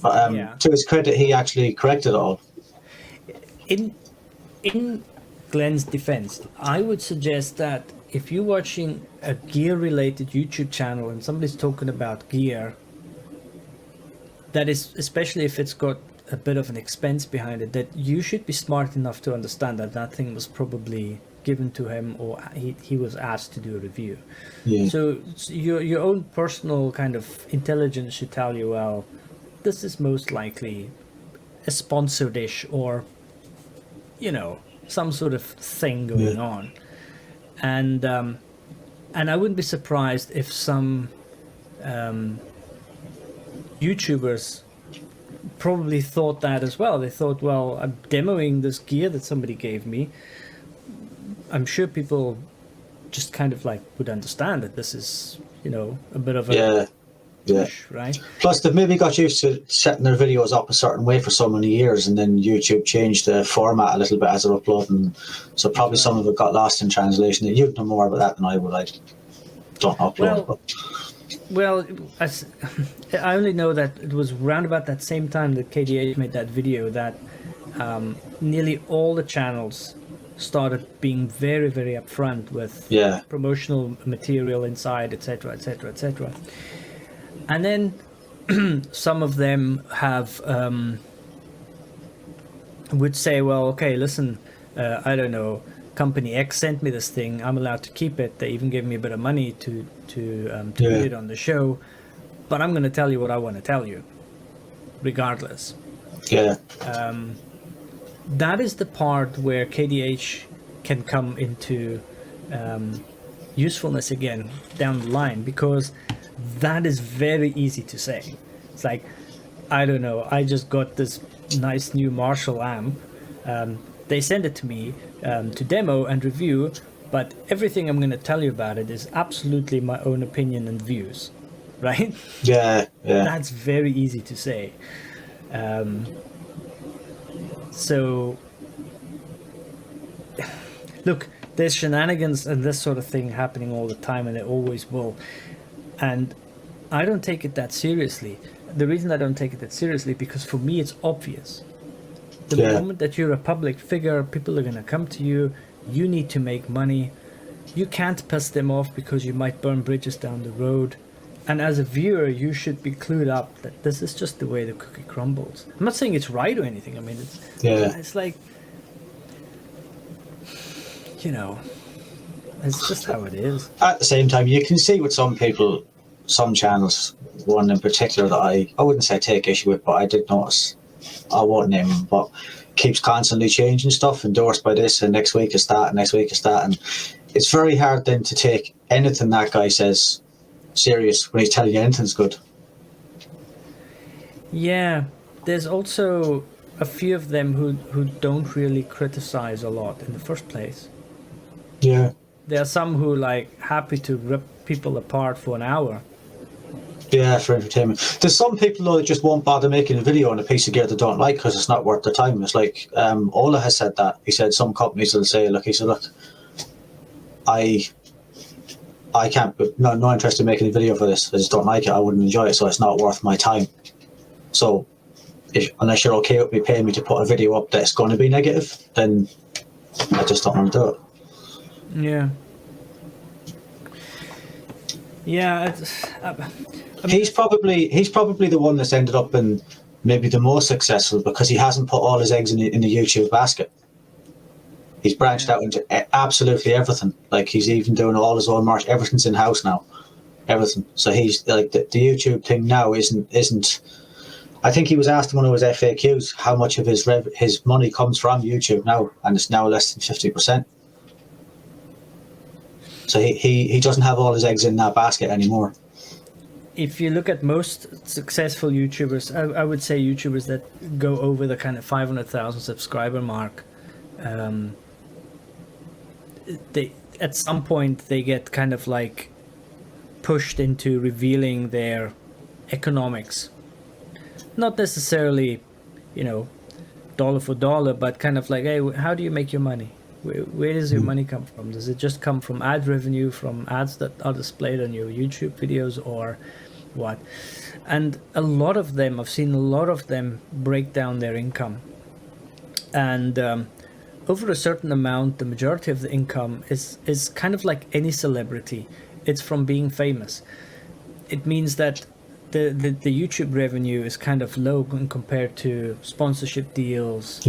But to his credit, he actually corrected it all. In Glenn's defense, I would suggest that if you're watching a gear-related YouTube channel and somebody's talking about gear, that is, especially if it's got a bit of an expense behind it, that you should be smart enough to understand that that thing was probably given to him, or he was asked to do a review. So your own personal kind of intelligence should tell you, well, this is most likely a sponsor dish, or some sort of thing going on. And I wouldn't be surprised if some YouTubers probably thought that as well. They thought, well, I'm demoing this gear that somebody gave me. I'm sure people just kind of like would understand that this is, a bit of a push, right? Plus, they've maybe got used to setting their videos up a certain way for so many years, and then YouTube changed the format a little bit as they're uploading. So probably some of it got lost in translation. You'd know more about that than I would. I don't upload. Well, I only know that it was around about that same time that KDH made that video that nearly all the channels started being very, very upfront with promotional material inside, etc., etc., etc. And then some of them have would say, well, okay, listen, I don't know, company X sent me this thing, I'm allowed to keep it. They even gave me a bit of money to put it on the show, but I'm going to tell you what I want to tell you. regardless. Yeah. That is the part where KDH can come into usefulness again down the line, because that is very easy to say. It's like, I don't know, I just got this nice new Marshall amp. They send it to me to demo and review, but everything I'm going to tell you about it is absolutely my own opinion and views, right? Yeah. That's very easy to say. So, look, there's shenanigans and this sort of thing happening all the time, and it always will. And I don't take it that seriously. The reason I don't take it that seriously, because for me it's obvious. The moment that you're a public figure, people are going to come to you. You need to make money. You can't piss them off because you might burn bridges down the road. And as a viewer, you should be clued up that this is just the way the cookie crumbles. I'm not saying it's right or anything. I mean, it's like, you know, it's just how it is. At the same time, you can see with some people, some channels, one in particular that I wouldn't say take issue with, but I did notice, I won't name him, but keeps constantly changing stuff, endorsed by this, and next week is that, and next week is that. And it's very hard then to take anything that guy says serious when he's telling you anything's good. Yeah, there's also a few of them who don't really criticize a lot in the first place. Yeah. There are some who like happy to rip people apart for an hour. Yeah, for entertainment. There's some people though that just won't bother making a video on a piece of gear they don't like because it's not worth the time. It's like Ola has said that. He said some companies will say, look, I can't, no interest in making a video for this. I just don't like it. I wouldn't enjoy it, so it's not worth my time. So unless you're okay with me paying me to put a video up that's going to be negative, then I just don't want to do it. Yeah. Yeah. He's probably the one that's ended up in maybe the most successful because he hasn't put all his eggs in the YouTube basket. He's branched out into absolutely everything. Like he's even doing all his own merch. Everything's in house now. Everything. So he's like the YouTube thing now isn't. I think he was asked in one of his FAQs how much of his money comes from YouTube now, and it's now less than 50%. So he doesn't have all his eggs in that basket anymore. If you look at most successful YouTubers, I would say YouTubers that go over the kind of 500,000 subscriber mark, they at some point they get kind of like pushed into revealing their economics. Not necessarily, dollar for dollar, but kind of like, hey, how do you make your money? Where does your money come from? Does it just come from ad revenue, from ads that are displayed on your YouTube videos, or what? And a lot of them, I've seen a lot of them break down their income. And over a certain amount, the majority of the income is kind of like any celebrity. It's from being famous. It means that the YouTube revenue is kind of low compared to sponsorship deals,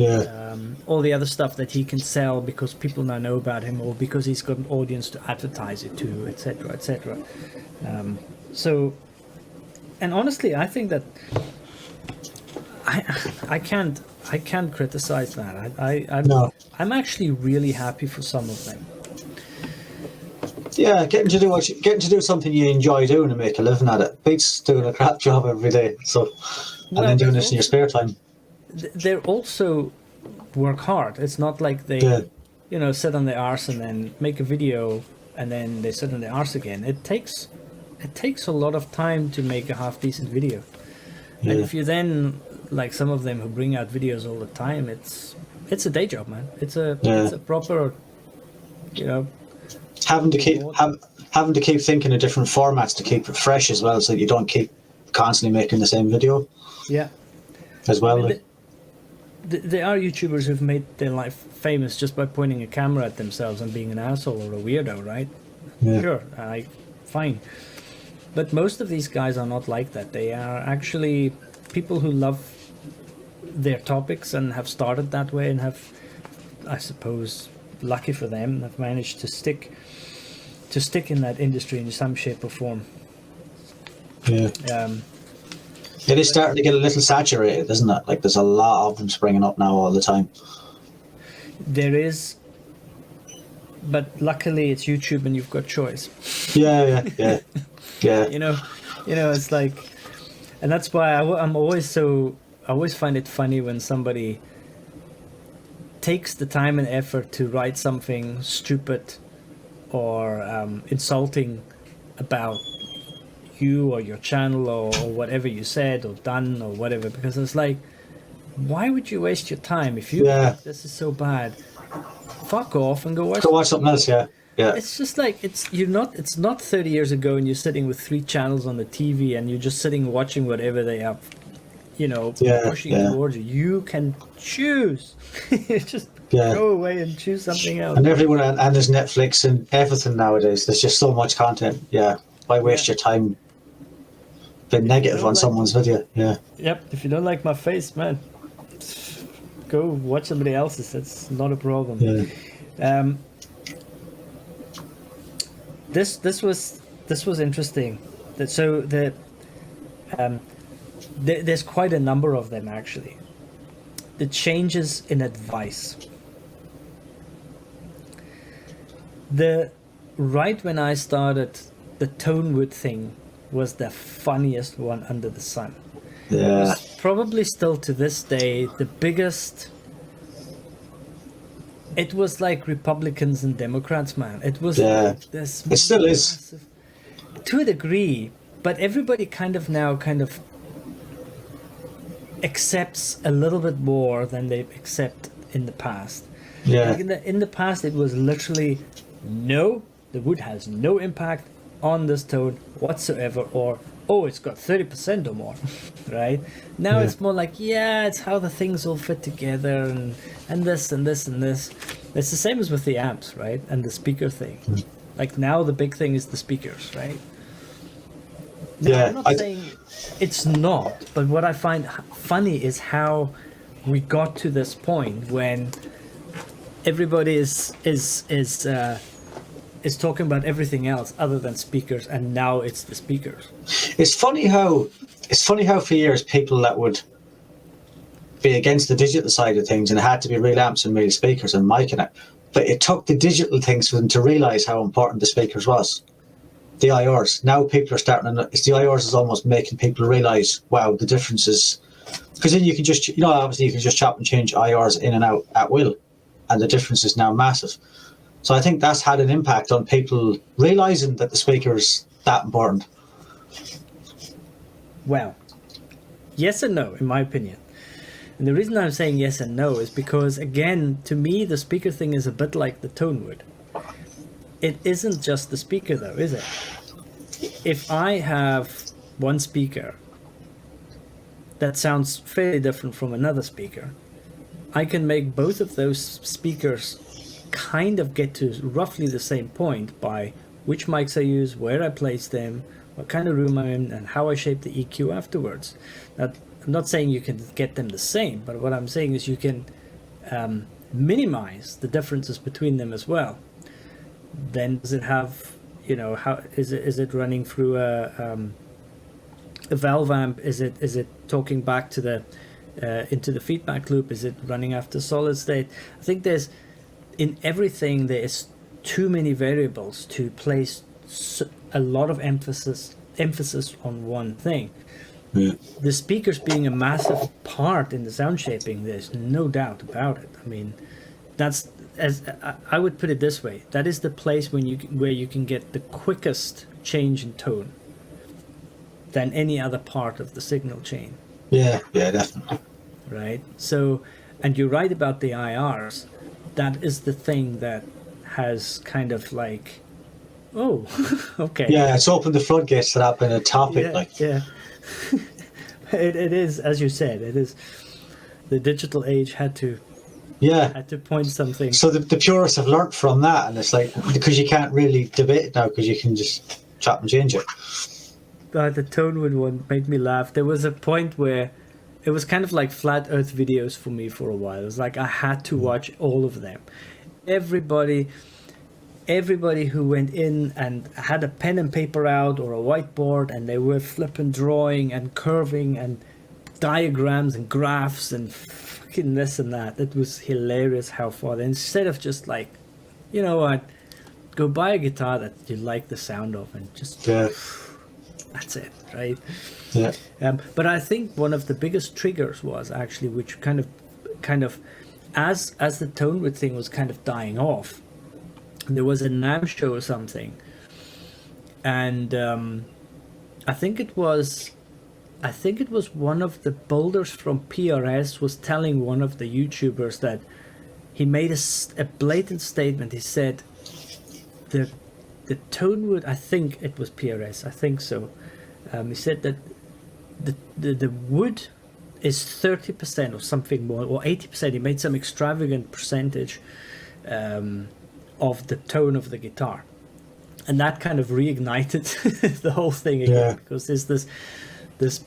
all the other stuff that he can sell because people now know about him, or because he's got an audience to advertise it to, etc., etc. So, and honestly, I think that I can't criticize that. I'm actually really happy for some of them. Yeah, getting to do something you enjoy doing and make a living at it beats doing a crap job every day. So, and then doing this in your spare time. They also work hard. It's not like they, sit on their arse and then make a video and then they sit on their arse again. It takes a lot of time to make a half decent video. Yeah. And if you then, like some of them who bring out videos all the time, it's a day job, man. It's a proper, having to keep thinking of different formats to keep it fresh as well, so that you don't keep constantly making the same video. Yeah. As well. I mean, there are YouTubers who've made their life famous just by pointing a camera at themselves and being an asshole or a weirdo, right? Yeah. Sure, fine. But most of these guys are not like that. They are actually people who love their topics and have started that way and have, I suppose, lucky for them, have managed to stick in that industry in some shape or form. Yeah. It is starting to get a little saturated, isn't it? Like, there's a lot of them springing up now all the time. There is, but luckily it's YouTube and you've got choice. Yeah. You know, it's like, and that's why I always find it funny when somebody takes the time and effort to write something stupid or insulting about you or your channel or whatever you said or done or whatever, because it's like, why would you waste your time if you think this is so bad? Fuck off and go watch something else. Yeah. It's just like, it's not 30 years ago and you're sitting with 3 channels on the TV and you're just sitting watching whatever they have, pushing towards you. You can choose. Just go away and choose something else. And everyone, and there's Netflix and everything nowadays. There's just so much content. Yeah. Why waste your time being negative on someone's video? Yeah. Yep. If you don't like my face, man, go watch somebody else's. That's not a problem. Yeah. This was interesting. There's quite a number of them actually. The changes in advice. Right when I started, the Tonewood thing was the funniest one under the sun. Yeah. It was probably still to this day the biggest. It was like Republicans and Democrats, man. It was like this. It still massive, is. To a degree, but everybody kind of accepts a little bit more than they accept in the past. Yeah. Like in the past, it was literally, no, the wood has no impact on this tone whatsoever, or, oh, it's got 30% or more, right? Now it's more like, it's how the things all fit together, and this and this and this. It's the same as with the amps, right? And the speaker thing. Like now the big thing is the speakers, right? Now, I'm not saying it's not, but what I find funny is how we got to this point when everybody is talking about everything else other than speakers, and now it's the speakers. It's funny how for years people that would be against the digital side of things and it had to be real amps and real speakers and miking it, but it took the digital things for them to realise how important the speakers was. The IRs. Now people are starting to, the IRs is almost making people realise, wow, the differences. Because then you can just, obviously you can just chop and change IRs in and out at will, and the difference is now massive. So I think that's had an impact on people realising that the speaker is that important. Well, yes and no, in my opinion. And the reason I'm saying yes and no is because, again, to me, the speaker thing is a bit like the Tonewood. It isn't just the speaker, though, is it? If I have one speaker that sounds fairly different from another speaker, I can make both of those speakers kind of get to roughly the same point by which mics I use, where I place them, what kind of room I'm in, and how I shape the EQ afterwards. Now, I'm not saying you can get them the same, but what I'm saying is you can minimize the differences between them as well. Then does it have, how is it running through a valve amp? Is it talking back to the into the feedback loop? Is it running after solid state? I think in everything there is too many variables to place a lot of emphasis on one thing. Yeah. The speakers being a massive part in the sound shaping, there's no doubt about it. I mean, that's, as I would put it this way, that is the place where you can get the quickest change in tone than any other part of the signal chain. Yeah, definitely. Right. So, and you're right about the IRs. That is the thing that has kind of like, oh, okay. Yeah, it's opened the floodgates to that being a topic. Yeah. It is, as you said, it is. The digital age had to point something. So the purists have learnt from that, and it's like, because you can't really debate it now because you can just chop and change it. The Tonewood one made me laugh. There was a point where it was kind of like flat earth videos for me for a while. It was like I had to watch all of them. Everybody, everybody who went in and had a pen and paper out or a whiteboard, and they were flipping drawing and curving and diagrams and graphs and fucking this and that. It was hilarious how far. Instead of just like, you know what, go buy a guitar that you like the sound of and just that's it, right? Yeah. But I think one of the biggest triggers was actually, which kind of as the Tonewood thing was kind of dying off, there was a NAMM show or something, and I think it was one of the builders from PRS was telling one of the YouTubers that he made a blatant statement. He said the Tonewood, I think it was PRS, I think so. He said that the wood is 30% or something more, or 80%. He made some extravagant percentage of the tone of the guitar, and that kind of reignited the whole thing again, because there's this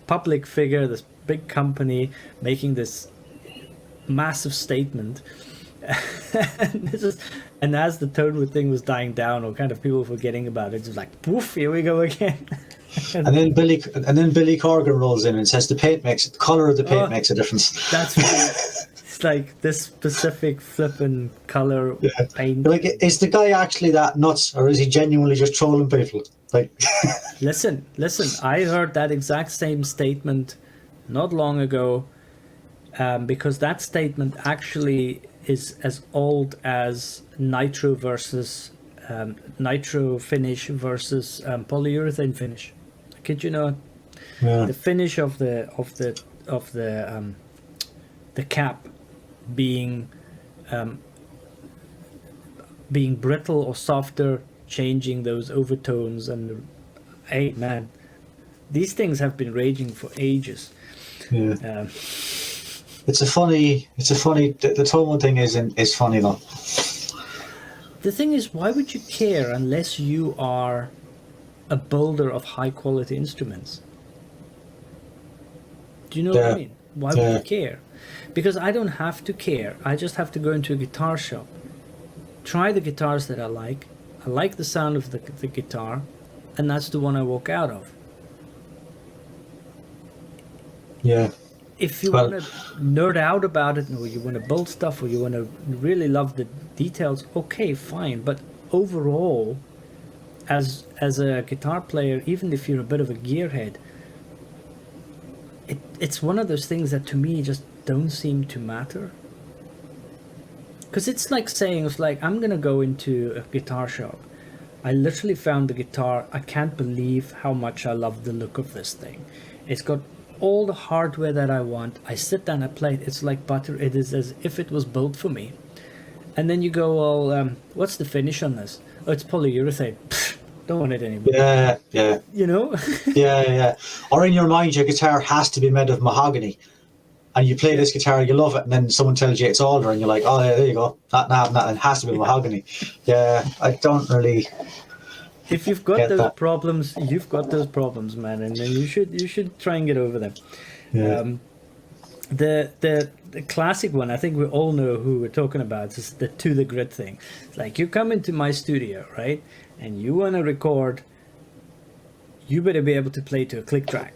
public figure, this big company making this massive statement, and as the Tonewood thing was dying down, or kind of people forgetting about it, it's like poof, here we go again. and then Billy Corgan rolls in and says the color of the paint makes a difference. That's right. It's like this specific flipping color paint. Like, is the guy actually that nuts, or is he genuinely just trolling people? Like, listen. I heard that exact same statement not long ago, because that statement actually is as old as nitro versus nitro finish versus polyurethane finish. I kid you not. yeah. The finish of the cap being brittle or softer, changing those overtones, and hey man, these things have been raging for ages. Yeah. It's a funny. The Tonewood thing is funny though. The thing is, why would you care unless you are a builder of high quality instruments? Do you know what I mean? Why would you care? Because I don't have to care. I just have to go into a guitar shop, try the guitars that I like the sound of the guitar, and that's the one I walk out of. Yeah. If you want to nerd out about it, or you want to build stuff, or you want to really love the details, okay, fine. But overall, as a guitar player, even if you're a bit of a gearhead, it's one of those things that to me just don't seem to matter. Because it's like saying, I'm gonna go into a guitar shop. I literally found the guitar. I can't believe how much I love the look of this thing. It's got all the hardware that I want. I sit down, I play it. It's like butter. It is as if it was built for me. And then you go, well, what's the finish on this? Oh, it's polyurethane. Pfft, don't want it anymore. Yeah. You know? yeah. Or in your mind, your guitar has to be made of mahogany. And you play this guitar, you love it, and then someone tells you it's alder, and you're like, oh, yeah, there you go. That it has to be mahogany. Yeah, I don't really. If you've got those problems, you've got those problems, man, and then you should try and get over them. Yeah. The classic one, I think we all know who we're talking about, is the to the grid thing. It's like, you come into my studio, right, and you want to record, you better be able to play to a click track.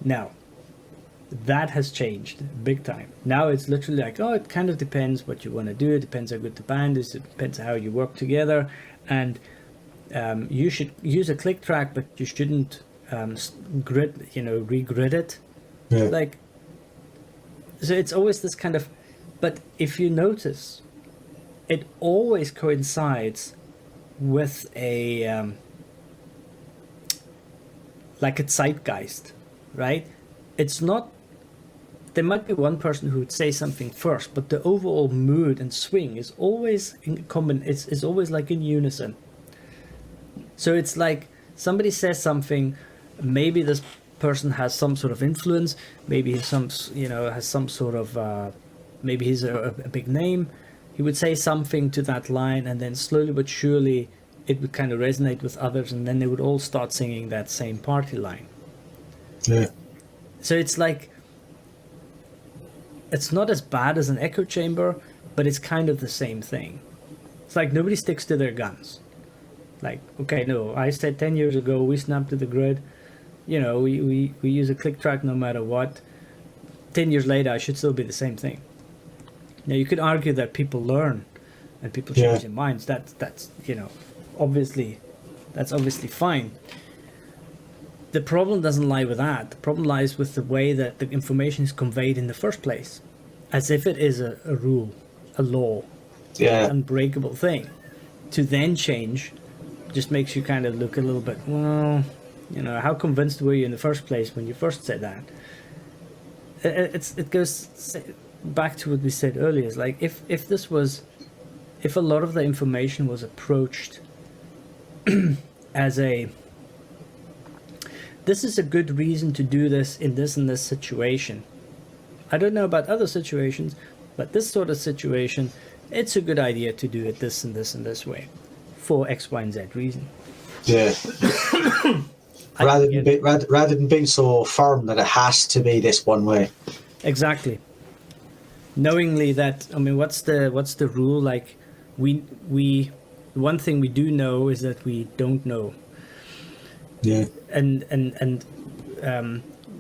Now, that has changed big time. Now it's literally like, oh, it kind of depends what you want to do. It depends how good the band is. It depends how you work together. And you should use a click track, but you shouldn't regrid it. Yeah. Like, so it's always this kind of, but if you notice, it always coincides with a like a zeitgeist, right? It's not. There might be one person who would say something first, but the overall mood and swing is always in common. It's always like in unison. So it's like somebody says something, maybe this person has some sort of influence, maybe has some sort of, maybe he's a big name. He would say something to that line, and then slowly but surely it would kind of resonate with others, and then they would all start singing that same party line. Yeah. So it's like, it's not as bad as an echo chamber, but it's kind of the same thing. It's like nobody sticks to their guns. Like, okay, no, I said 10 years ago we snap to the grid. You know, we use a click track no matter what. 10 years later, I should still be the same thing. Now, you could argue that people learn and people change their minds. That's you know, that's obviously fine. The problem doesn't lie with that. The problem lies with the way that the information is conveyed in the first place, as if it is a rule, a law, an unbreakable thing. To then change just makes you kind of look a little bit, well, you know, how convinced were you in the first place when you first said that? It goes back to what we said earlier. It's like if a lot of the information was approached as this is a good reason to do this in this and this situation. I don't know about other situations, but this sort of situation, it's a good idea to do it this and this and this way for X, Y, and Z reason. Yeah. rather than being so firm that it has to be this one way. Exactly. Knowingly that, I mean, what's the rule? Like, we one thing we do know is that we don't know. Yeah. And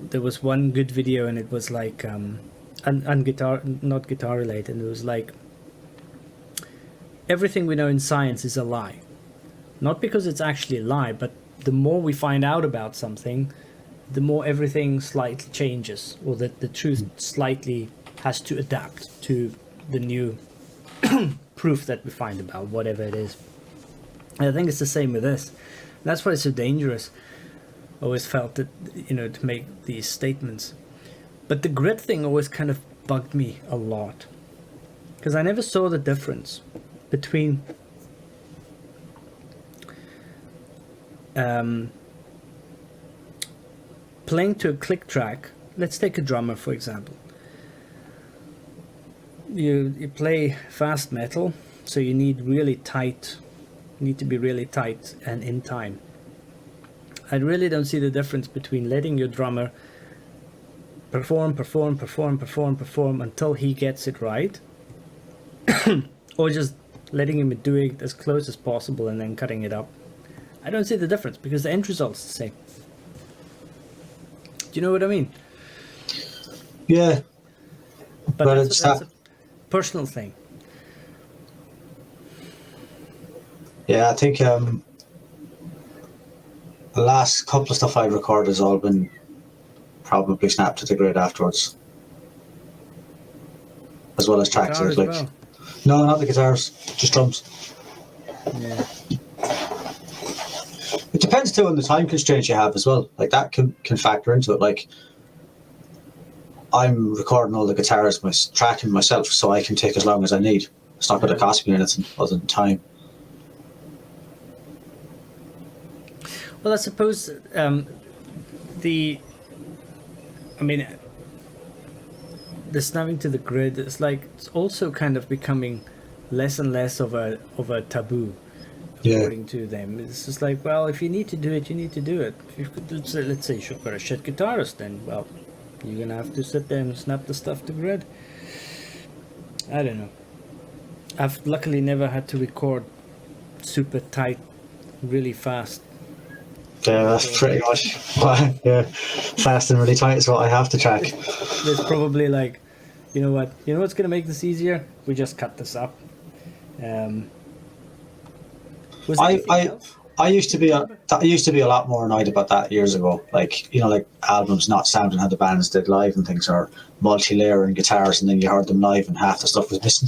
there was one good video, and it was like not guitar related. And it was like, everything we know in science is a lie. Not because it's actually a lie, but the more we find out about something, the more everything slightly changes, or that the truth slightly has to adapt to the new proof that we find about whatever it is. And I think it's the same with this. That's why it's so dangerous. I always felt that, you know, to make these statements. But the grid thing always kind of bugged me a lot, because I never saw the difference between playing to a click track. Let's take a drummer, for example. You play fast metal, so you need to be really tight and in time. I really don't see the difference between letting your drummer perform until he gets it right, or just letting him do it as close as possible and then cutting it up. I don't see the difference, because the end result's the same. Do you know what I mean? Yeah. But that's a personal thing. Yeah, I think the last couple of stuff I've recorded has all been probably snapped to the grid afterwards, as well as tracks. Guitar as like, well. No, not the guitars, just drums. Yeah. It depends too on the time constraints you have as well. Like, that can factor into it. Like, I'm recording all the guitars, tracking myself, so I can take as long as I need. It's not going to cost me anything other than time. Well, I suppose the snapping to the grid is like, it's also kind of becoming less and less of a taboo, according to them. It's just like, well, if you need to do it, you need to do it. If you could, let's say you've got a shit guitarist, then, well, you're gonna have to sit there and snap the stuff to grid. I don't know. I've luckily never had to record super tight, really fast. Yeah, that's pretty much yeah, fast and really tight is what I have to track. There's probably like, you know what's gonna make this easier? We just cut this up. I used to be a lot more annoyed about that years ago. Like, you know, like albums not sounding how the bands did live and things, or multi-layering guitars, and then you heard them live and half the stuff was missing.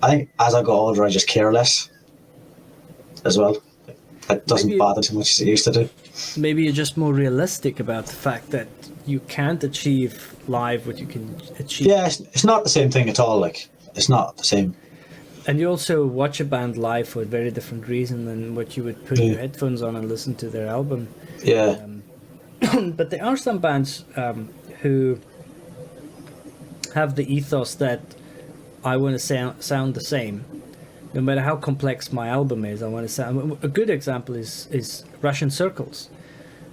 I think as I got older, I just care less as well. It doesn't bother too much as it used to do. Maybe you're just more realistic about the fact that you can't achieve live what you can achieve. Yeah, it's not the same thing at all. Like, it's not the same. And you also watch a band live for a very different reason than what you would put your headphones on and listen to their album. Yeah. But there are some bands who have the ethos that I want to sound the same. No matter how complex my album is, I want to sound. A good example is Russian Circles.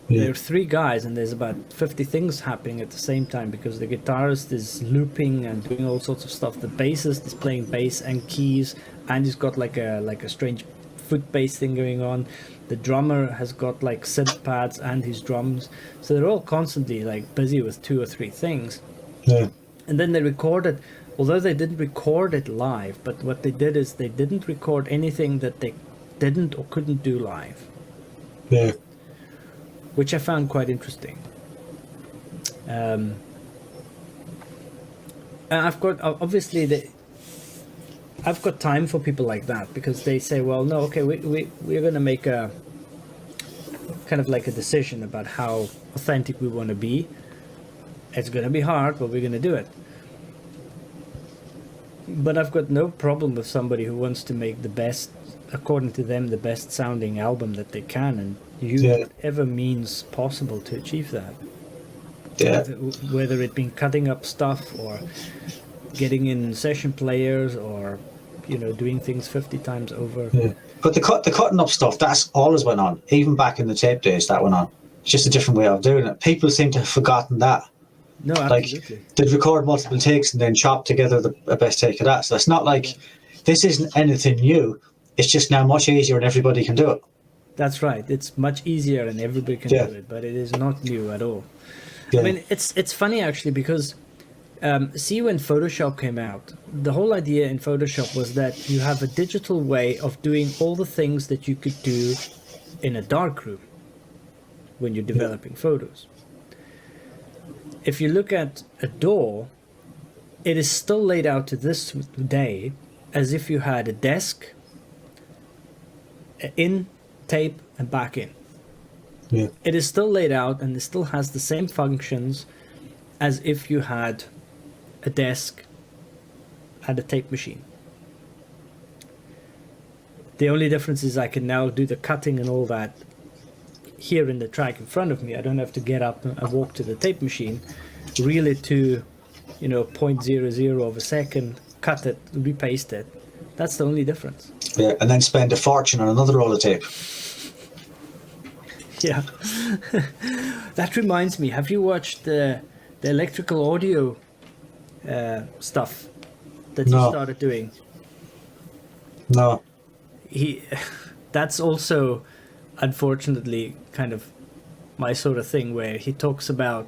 Yeah. There are three guys, and there's about 50 things happening at the same time because the guitarist is looping and doing all sorts of stuff. The bassist is playing bass and keys, and he's got like a strange foot bass thing going on. The drummer has got like synth pads and his drums, so they're all constantly like busy with 2 or 3 things. Yeah. And then they recorded, although they didn't record it live, but what they did is they didn't record anything that they didn't or couldn't do live. Yeah. Which I found quite interesting. And I've got, obviously, I've got time for people like that because they say, well, no, okay, we're going to make a kind of like a decision about how authentic we want to be. It's going to be hard, but we're going to do it. But I've got no problem with somebody who wants to make the best, according to them, the best sounding album that they can, and use whatever means possible to achieve that. Yeah. Whether it been cutting up stuff or getting in session players or, you know, doing things 50 times over. Yeah. But the cutting up stuff, that's always went on. Even back in the tape days, that went on. It's just a different way of doing it. People seem to have forgotten that. No, absolutely. Like, they'd record multiple takes and then chop together the best take of that. So it's not like this isn't anything new. It's just now much easier and everybody can do it. That's right. It's much easier and everybody can do it, but it is not new at all. Yeah. I mean, it's funny actually because see, when Photoshop came out, the whole idea in Photoshop was that you have a digital way of doing all the things that you could do in a darkroom when you're developing photos. If you look at a DAW, it is still laid out to this day as if you had a desk, in, tape, and back in. Yeah. It is still laid out and it still has the same functions as if you had a desk and a tape machine. The only difference is I can now do the cutting and all that here in the track in front of me. I don't have to get up and walk to the tape machine, reel it to, you know, 0.00 of a second, cut it, repaste it. That's the only difference. Yeah, and then spend a fortune on another roll of tape. Yeah. That reminds me, have you watched the electrical audio stuff that he started doing? No. That's also, unfortunately, kind of my sort of thing, where he talks about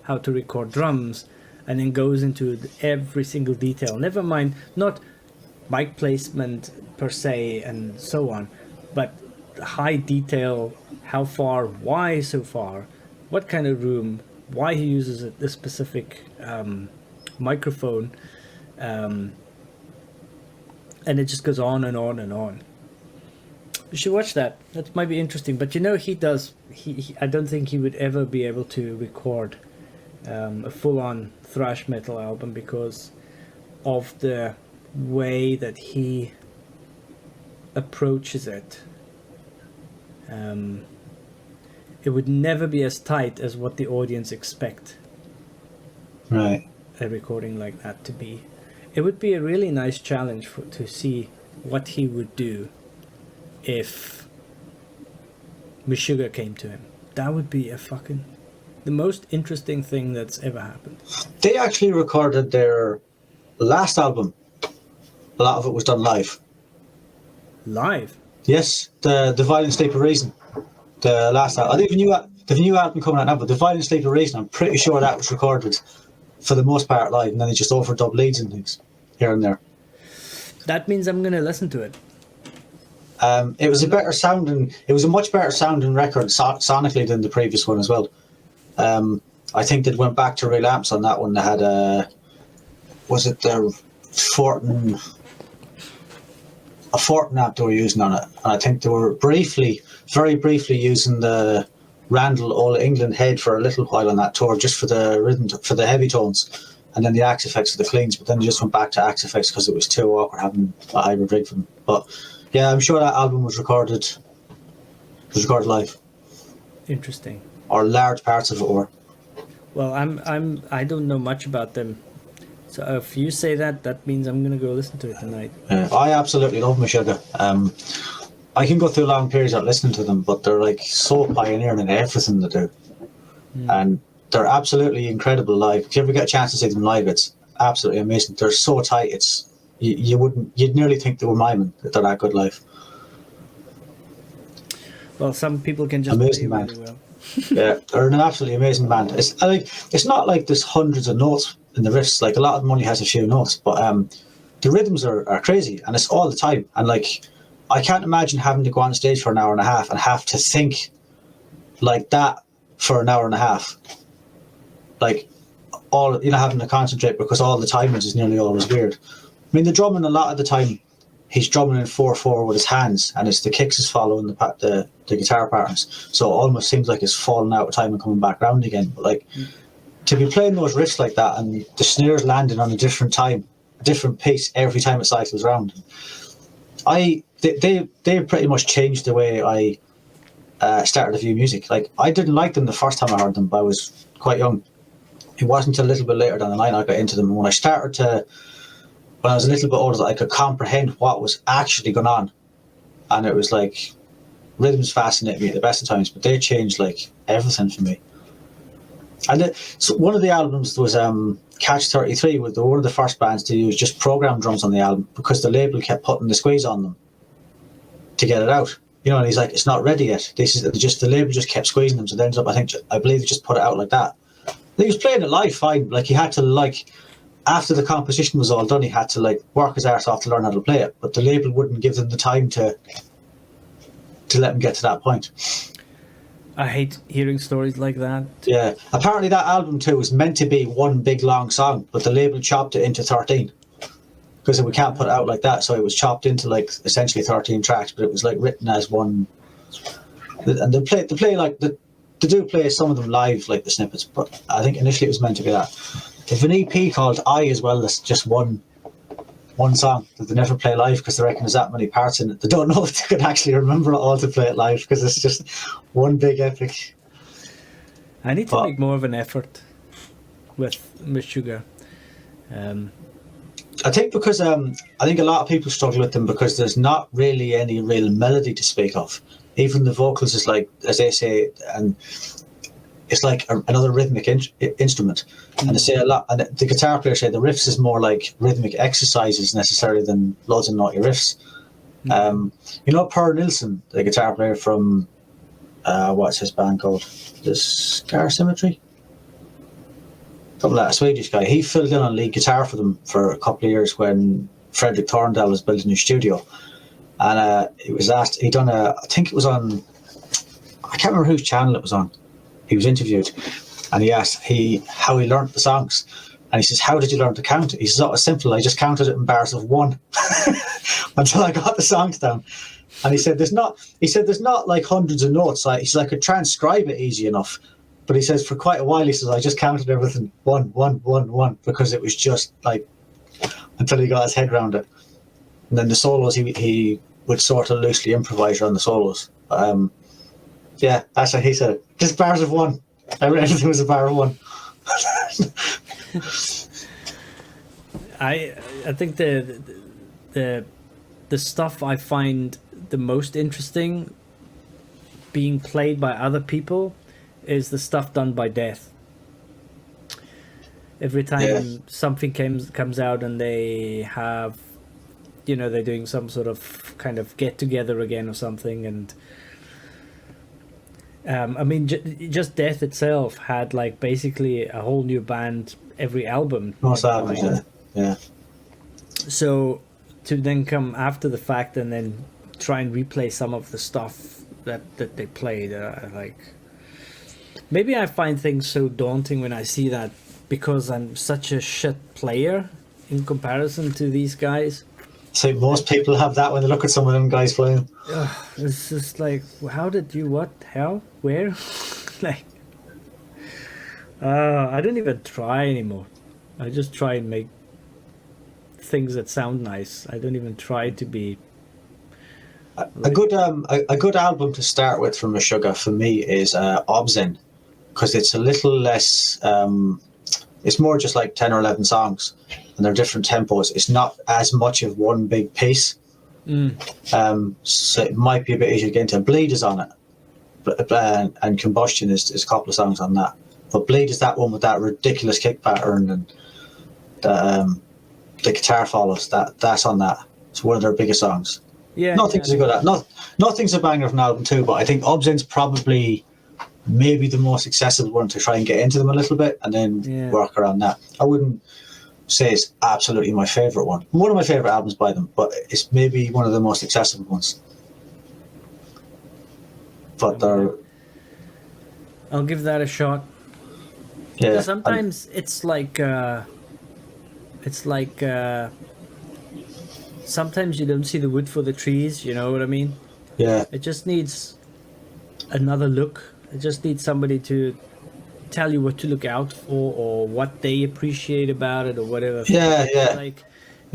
how to record drums and then goes into every single detail. Never mind, not mic placement per se and so on, but high detail, how far, why so far, what kind of room, why he uses this specific microphone, and it just goes on and on and on. You should watch that. That might be interesting. But you know, he I don't think he would ever be able to record a full-on thrash metal album because of the way that he approaches it. It would never be as tight as what the audience expect Right. a recording like that to be. It would be a really nice challenge to see what he would do if Meshuggah came to him. That would be the most interesting thing that's ever happened. They actually recorded their last album. A lot of it was done live. Live? Yes, the Violent Sleep of Reason. The last album. I think the new album coming out now, but the Violent Sleep of Reason, I'm pretty sure that was recorded for the most part live, and then they just overdub leads and things here and there. That means I'm going to listen to it. It was a much better sounding record sonically than the previous one as well. I think they went back to real amps on that one. They had was it the Fortin amp they were using on it, and I think they were very briefly using the Randall All England head for a little while on that tour, just for the rhythm, for the heavy tones, and then the Axe Effects for the cleans. But then they just went back to Axe Effects because it was too awkward having a hybrid rig for them. But yeah, I'm sure that album was recorded live. Interesting. Or large parts of it were. Well, I don't know much about them, so if you say that means I'm gonna go listen to it tonight. I absolutely love Meshuggah. I can go through long periods without listening to them, but they're like so pioneering in everything they do, and they're absolutely incredible live. If you ever get a chance to see them live, it's absolutely amazing. They're so tight. It's you'd nearly think they were miming. They're that good live. Well, some people can just Amazing play band. really well. Yeah, they're an absolutely amazing band. It's not like there's hundreds of notes in the riffs. Like a lot of them only has a few notes, but the rhythms are crazy, and it's all the time. And like, I can't imagine having to go on stage for an hour and a half and have to think like that for an hour and a half. Like having to concentrate because all the timings is nearly always weird. I mean, the drumming a lot of the time, he's drumming in 4/4 with his hands, and it's the kicks is following the guitar patterns. So it almost seems like it's falling out of time and coming back round again. But like to be playing those riffs like that, and the snares landing on a different time, a different pace every time it cycles round. They pretty much changed the way I started to view music. Like I didn't like them the first time I heard them, but I was quite young. It wasn't until a little bit later down the line I got into them. And when I was a little bit older, I could comprehend what was actually going on. And it was like, rhythms fascinate me at the best of times, but they changed like everything for me. And so one of the albums was Catch 33, was one of the first bands to use just program drums on the album because the label kept putting the squeeze on them to get it out. You know, and he's like, it's not ready yet. The label just kept squeezing them, so it ends up, I believe they just put it out like that. He was playing it live fine, like he had to after the composition was all done, he had to work his arse off to learn how to play it, but the label wouldn't give them the time to let him get to that point. I hate hearing stories like that. Yeah, apparently that album too was meant to be one big long song, but the label chopped it into 13 because we can't put it out like that, so it was chopped into essentially 13 tracks, but it was written as one. And they do play some of them live, like the snippets, but I think initially it was meant to be that. There's an EP called I as well, that's just one song that they never play live because they reckon there's that many parts in it. They don't know if they could actually remember it all to play it live because it's just one big epic. I need to make more of an effort with Sugar. I think because I think a lot of people struggle with them because there's not really any real melody to speak of. Even the vocals is like, as they say, and it's like another rhythmic instrument. And they say a lot, and the guitar players say the riffs is more like rhythmic exercises necessarily than loads of naughty riffs. You know, Per Nilsson, the guitar player from what's his band called? The Scar Symmetry? Something like that, a Swedish guy. He filled in on lead guitar for them for a couple of years when Fredrik Thorndal was building his studio. And he was asked, I think it was on, I can't remember whose channel it was on. He was interviewed and he asked how he learnt the songs. And he says, how did you learn to count it? He says, oh, it's simple. I just counted it in bars of one until I got the songs down. And he said, there's not like hundreds of notes. He said, I could transcribe it easy enough. But he says, for quite a while, he says, I just counted everything one, because it was just until he got his head around it. And then the solos, he would sort of loosely improvise around the solos. Yeah, that's what he said. Just bars of one. Everything was a bar of one. I think the stuff I find the most interesting being played by other people is the stuff done by Death. Every time something comes out and they have, they're doing some sort of kind of get together again or something, and I mean, just Death itself had basically a whole new band every album. Yeah. So to then come after the fact and then try and replay some of the stuff that they played, maybe I find things so daunting when I see that because I'm such a shit player in comparison to these guys. So most people have that when they look at some of them guys playing. It's just how did you, what, how, where? I don't even try anymore. I just try and make things that sound nice. I don't even try to be... A good album to start with from Meshuggah for me is Obscene, because it's a little less... it's more just 10 or 11 songs, and they're different tempos. It's not as much of one big piece. So it might be a bit easier to get into. Bleed is on it, and Combustion is a couple of songs on that. But Bleed is that one with that ridiculous kick pattern, and the guitar follows. That's on that. It's one of their biggest songs. Yeah, Nothing's a good at. Nothing's a banger from an album too. But I think Obzin's probably maybe the most accessible one to try and get into them a little bit, and then work around that. I wouldn't say it's absolutely my favourite one. One of my favourite albums by them, but it's maybe one of the most accessible ones. But I'll give that a shot. Yeah. Because sometimes it's like sometimes you don't see the wood for the trees. You know what I mean? Yeah. It just needs another look. It just needs somebody to tell you what to look out for or what they appreciate about it or whatever. Yeah. Like,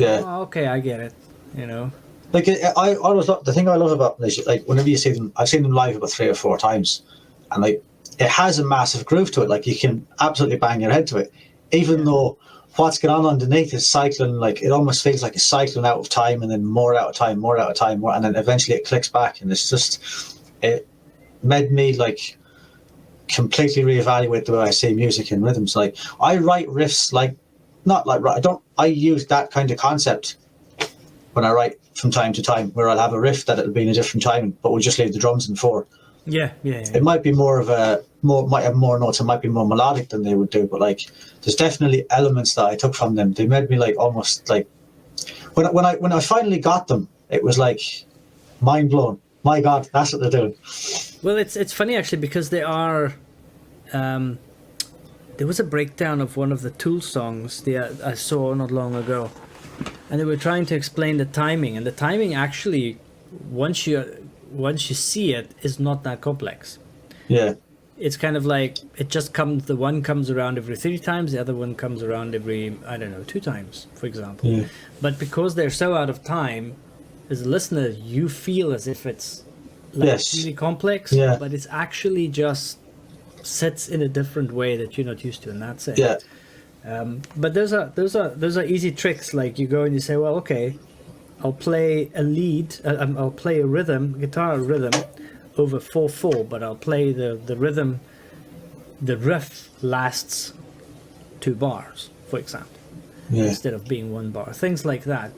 Yeah. oh, okay, I get it. You know. Like I always love, the thing I love about them is, like, whenever you see them, I've seen them live about 3 or 4 times, and like it has a massive groove to it. Like you can absolutely bang your head to it, even though what's going on underneath is cycling. Like it almost feels like it's cycling out of time, and then more out of time, and then eventually it clicks back, and it's just, it made me like completely reevaluate the way I see music and rhythms. Like I write riffs, like not like I use that kind of concept when I write from time to time, where I'll have a riff that it'll be in a different timing, but we'll just leave the drums in 4. Yeah. It might be might have more notes, it might be more melodic than they would do, but like there's definitely elements that I took from them. They made me like almost like when I finally got them, it was like mind blown. My God, that's what they're doing. Well, it's funny actually, because there was a breakdown of one of the Tool songs I saw not long ago, and they were trying to explain the timing, and the timing actually, once you see it, is not that complex. Yeah. It's kind of like the one comes around every 3 times, the other one comes around every, I don't know, 2 times, for example. Yeah. But because they're so out of time, as a listener, you feel as if it's like really complex, but it's actually just sits in a different way that you're not used to, and that's it. Yeah. But those are easy tricks. Like you go and you say, well, okay, I'll play a lead, I'll play a guitar rhythm over 4/4, but I'll play the rhythm, the riff lasts 2 bars, for example, instead of being 1 bar. Things like that.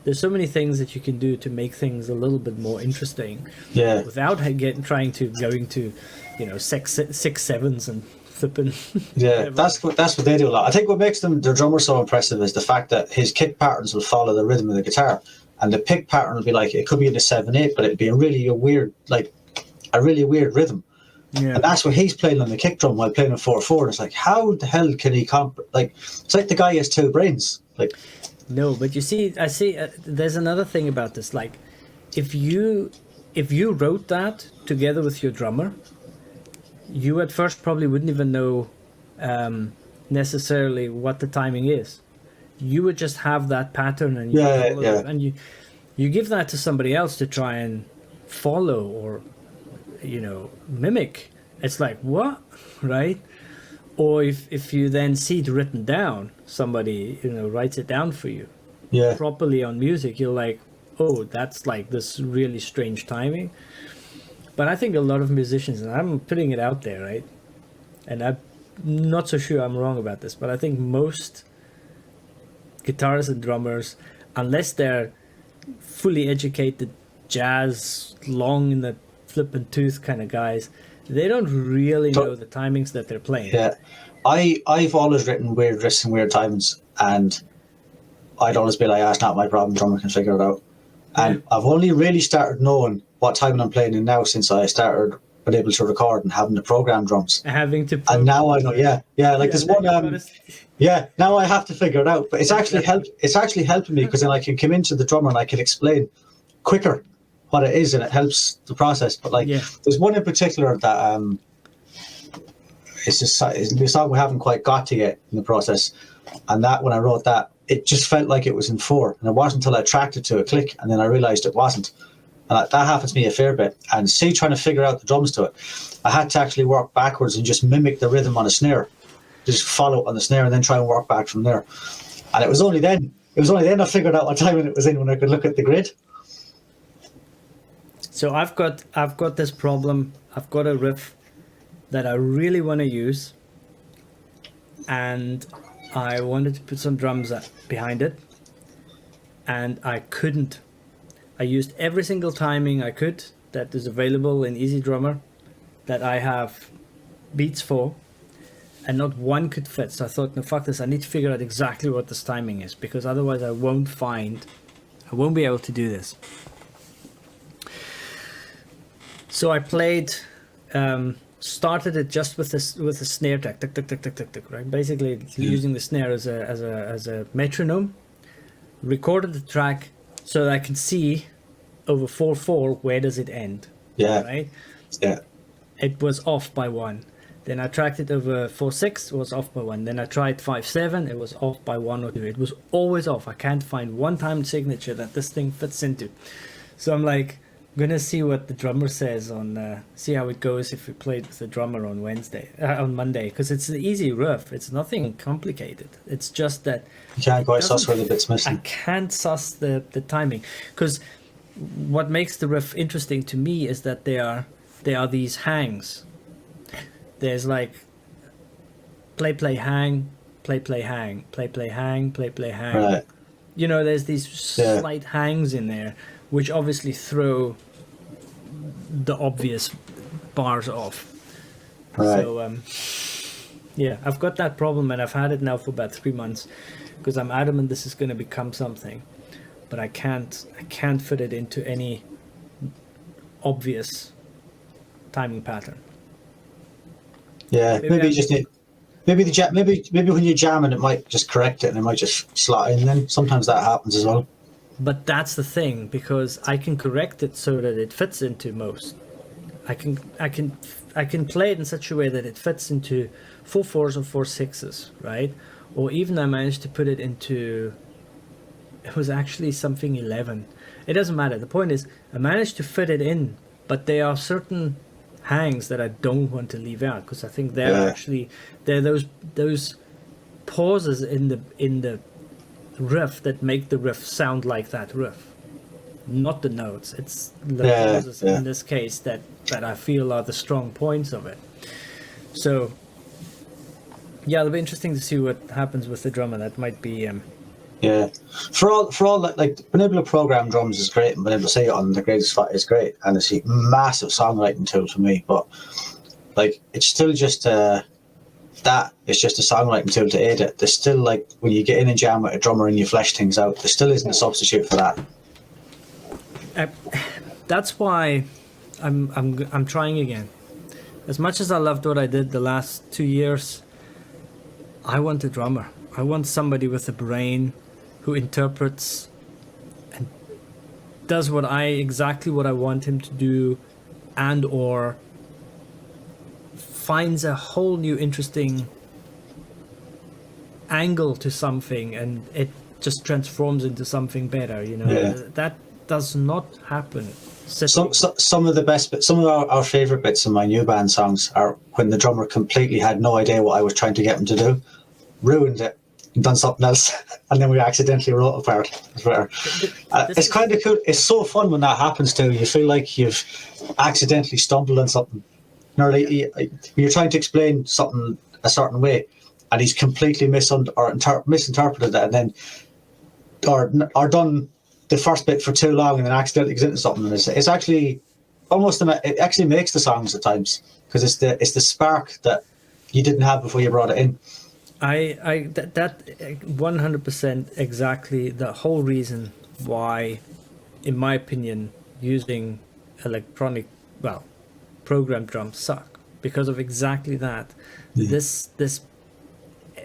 There's so many things that you can do to make things a little bit more interesting. Yeah. Without going to 6/7s and flipping. Yeah, that's what they do a lot. I think what makes their drummer so impressive is the fact that his kick patterns will follow the rhythm of the guitar, and the pick pattern will be like, it could be in a 7/8, but it'd be a really weird rhythm. Yeah. And that's what he's playing on the kick drum while playing a 4/4. And it's like, how the hell can he it's like the guy has 2 brains. Like, no, but you see, I see. There's another thing about this. Like, if you wrote that together with your drummer, you at first probably wouldn't even know necessarily what the timing is. You would just have that pattern, and and you give that to somebody else to try and follow or mimic. It's like, what, right? Or if you then see it written down, somebody writes it down for you properly on music, you're like, oh, that's like this really strange timing. But I think a lot of musicians, and I'm putting it out there, right? And I'm not so sure I'm wrong about this, but I think most guitarists and drummers, unless they're fully educated jazz, long in the flippin' tooth kind of guys, they don't really know the timings that they're playing. Yeah. I've always written weird riffs and weird timings, and I'd always be like, that's not my problem, drummer can figure it out. And I've only really started knowing what timing I'm playing in now since I started being able to record and having to program drums. And now I know, there's one, now I have to figure it out. But it's actually helping me, because then I can come into the drummer and I can explain quicker what it is, and it helps the process. But there's one in particular that it's a song we haven't quite got to yet in the process, and that when I wrote that, it just felt like it was in 4, and it wasn't until I tracked it to a click, and then I realized it wasn't. And that happens to me a fair bit. And trying to figure out the drums to it, I had to actually work backwards and just mimic the rhythm on a snare, just follow on the snare and then try and work back from there. And it was only then I figured out what timing it was in, when I could look at the grid. So I've got this problem. I've got a riff that I really want to use, and I wanted to put some drums behind it, and I couldn't. I used every single timing I could that is available in Easy Drummer that I have beats for, and not one could fit. So I thought, no, fuck this, I need to figure out exactly what this timing is, because otherwise I won't be able to do this. So I played, started it just with a snare track, tick tick tick tick tick tick, right? Basically using the snare as a metronome. Recorded the track so that I can see over 4/4 where does it end. Yeah. Right. Yeah. It was off by 1. Then I tracked it over 4/6, it was off by 1. Then I tried 5/7, it was off by 1 or 2. It was always off. I can't find one time signature that this thing fits into. So I'm like, gonna see what the drummer says on, see how it goes if we played with the drummer on Monday, because it's an easy riff. It's nothing complicated. It's just that You can't quite suss where the bit's I missing. can't suss the timing, because what makes the riff interesting to me is that there are these hangs. There's like play play hang, play play hang, play play hang, play play hang. Right. You know, there's these slight hangs in there, which obviously throw the obvious bars off. Right. So yeah, I've got that problem, and I've had it now for about 3 months, because I'm adamant this is going to become something, but I can't fit it into any obvious timing pattern. Yeah, maybe you just need. Maybe when you're jamming, it might just correct it, and it might just slot in. Then sometimes that happens as well. But that's the thing, because I can correct it so that it fits into most. I can play it in such a way that it fits into 4/4s or 4/6s, right? Or even I managed to put it into. It was actually something 11. It doesn't matter. The point is, I managed to fit it in, but there are certain hangs that I don't want to leave out, because I think they're those pauses in the riff that make the riff sound like that riff, not the notes. It's the pauses in this case that I feel are the strong points of it. So yeah, it'll be interesting to see what happens with the drummer. That might be Yeah, for all that, like being able to program drums is great, and being able to say it on the greatest fat is great, and it's a massive songwriting tool for me. But like, it's still just it's just a songwriting tool to aid it. There's still, like, when you get in and jam with a drummer and you flesh things out, there still isn't a substitute for that. That's why I'm trying again. As much as I loved what I did the last 2 years, I want a drummer. I want somebody with a brain who interprets and does exactly what I want him to do, and or finds a whole new interesting angle to something, and it just transforms into something better. You know, that does not happen. Some of the best bits, some of our favorite bits in my new band songs are when the drummer completely had no idea what I was trying to get him to do, ruined it, and done something else, and then we accidentally wrote a part. It's kind of cool. It's so fun when that happens too. You feel like you've accidentally stumbled on something. You're trying to explain something a certain way, and he's completely misinterpreted it, and then or done the first bit for too long, and then accidentally gets into something. And it's actually it actually makes the songs at times, because it's the spark that you didn't have before you brought it in. That 100% exactly the whole reason why, in my opinion, using programmed drums suck, because of exactly that.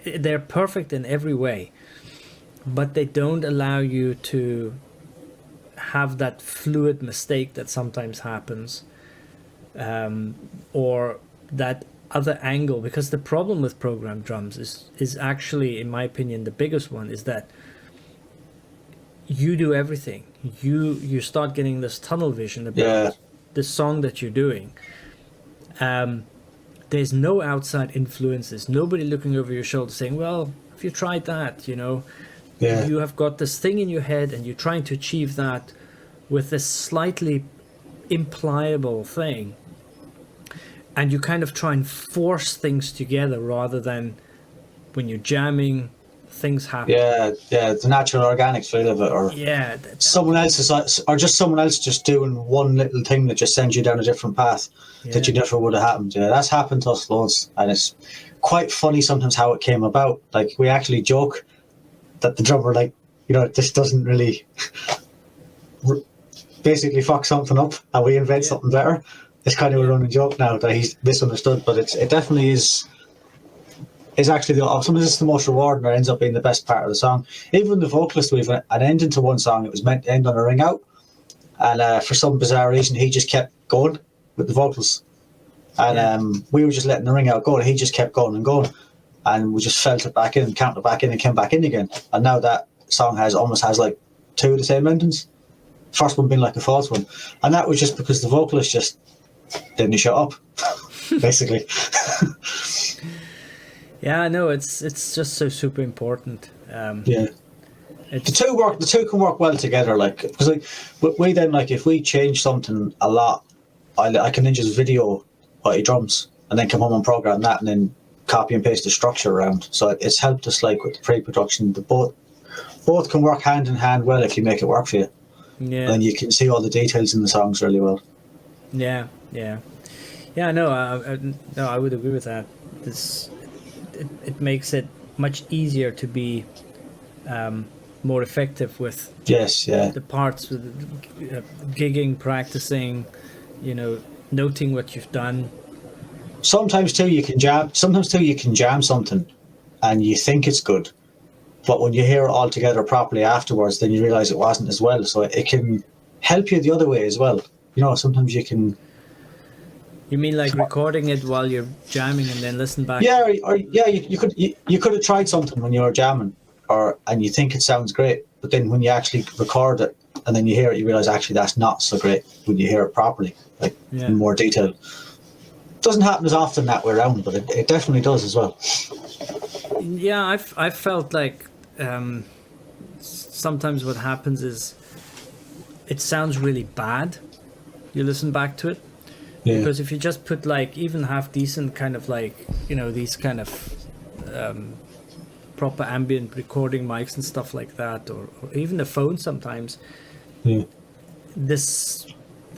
They're perfect in every way, but they don't allow you to have that fluid mistake that sometimes happens, or that other angle. Because the problem with programmed drums is actually, in my opinion, the biggest one, is that you do everything. You start getting this tunnel vision about the song that you're doing. There's no outside influences, nobody looking over your shoulder saying, well, have you tried that? You know, you have got this thing in your head, and you're trying to achieve that with this slightly impliable thing, and you kind of try and force things together rather than when you're jamming, things happen. Yeah, the natural organic feel of it, or someone else is, or just someone else just doing one little thing that just sends you down a different path that you never would have happened. Yeah, that's happened to us loads, and it's quite funny sometimes how it came about. Like, we actually joke that the drummer, like, you know, this doesn't really basically fuck something up, and we invent something better. It's kind of a running joke now that he's misunderstood, but it definitely is actually sometimes it's the most rewarding, or ends up being the best part of the song. Even the vocalist, we've an ending to one song, it was meant to end on a ring out, and for some bizarre reason he just kept going with the vocals, and we were just letting the ring out go, and he just kept going and going, and we just felt it back in, counted it back in, and came back in again. And now that song almost has like two of the same endings, first one being like a false one, and that was just because the vocalist just didn't shut up basically. Yeah, no, it's just so super important. The two can work well together, like, because like we then, like, if we change something a lot, I can then just video what he drums and then come home and program that and then copy and paste the structure around. So it's helped us, like, with the pre-production. Both can work hand in hand well if you make it work for you. Yeah, and you can see all the details in the songs really well. Yeah. No, I would agree with that. It makes it much easier to be more effective with the parts, with gigging, practicing, you know, noting what you've done. Sometimes too you can jam something and you think it's good, but when you hear it all together properly afterwards, then you realize it wasn't as well. So it can help you the other way as well. You know, sometimes you can. You mean like recording it while you're jamming and then listen back? Yeah, you could have tried something when you were jamming, and you think it sounds great, but then when you actually record it and then you hear it, you realize actually that's not so great when you hear it properly, like in more detail. It doesn't happen as often that way around, but it definitely does as well. Yeah, I've felt like sometimes what happens is it sounds really bad. You listen back to it. Yeah. Because if you just put like even half decent kind of like, you know, these kind of proper ambient recording mics and stuff like that, or even the phone sometimes, the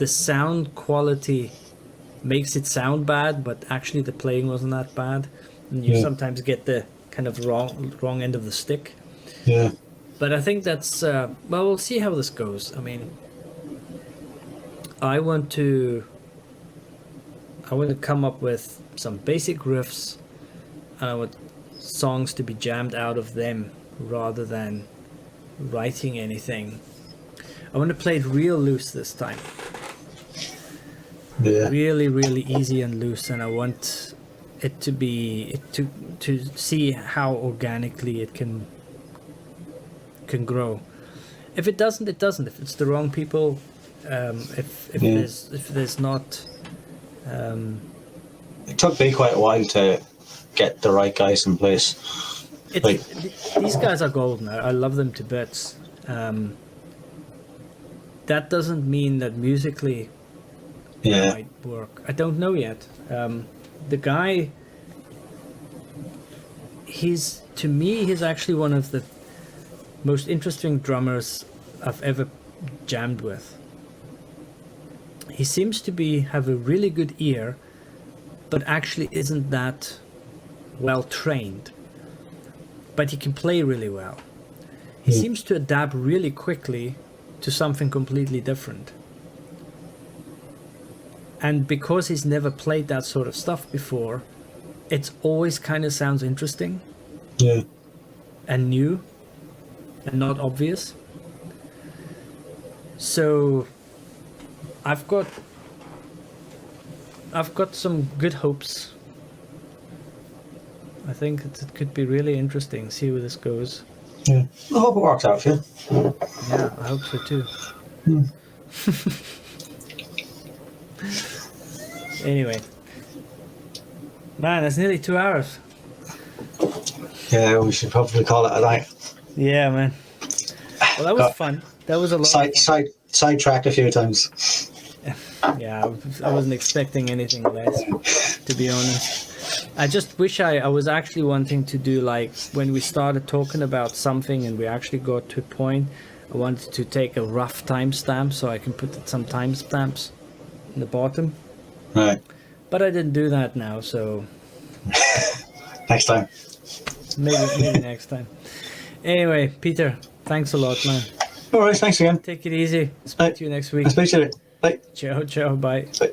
sound quality makes it sound bad, but actually the playing wasn't that bad, and you sometimes get the kind of wrong end of the stick. Yeah. But I think that's well, we'll see how this goes. I mean, I want to come up with some basic riffs, and I want songs to be jammed out of them rather than writing anything. I want to play it real loose this time. Yeah. Really, really easy and loose, and I want it to be to see how organically it can grow. If it doesn't, it doesn't. If it's the wrong people, if there's not. It took me quite a while to get the right guys in place. These guys are golden. I love them to bits. That doesn't mean that musically it might work. I don't know yet. The guy, he's actually one of the most interesting drummers I've ever jammed with. He seems to have a really good ear, but actually isn't that well trained. But he can play really well. He seems to adapt really quickly to something completely different. And because he's never played that sort of stuff before, it's always kind of sounds interesting. Yeah. And new and not obvious. So I've got some good hopes. I think it could be really interesting. See where this goes. Yeah, I hope it works out for you. Yeah, I hope so too. Anyway, man, it's nearly 2 hours. Yeah, we should probably call it a night. Yeah, man. Well, that was fun. That was a lot. Sidetracked a few times. Yeah, I wasn't expecting anything less, to be honest. I just wish I was actually wanting to do, like, when we started talking about something and we actually got to a point, I wanted to take a rough timestamp so I can put some timestamps in the bottom. Right. But I didn't do that now, so Next time. maybe next time. Anyway, Peter, thanks a lot, man. All right. Thanks again. Take it easy. Speak Bye. to you next week. I'll speak to you. Bye. Ciao, ciao, bye. Bye.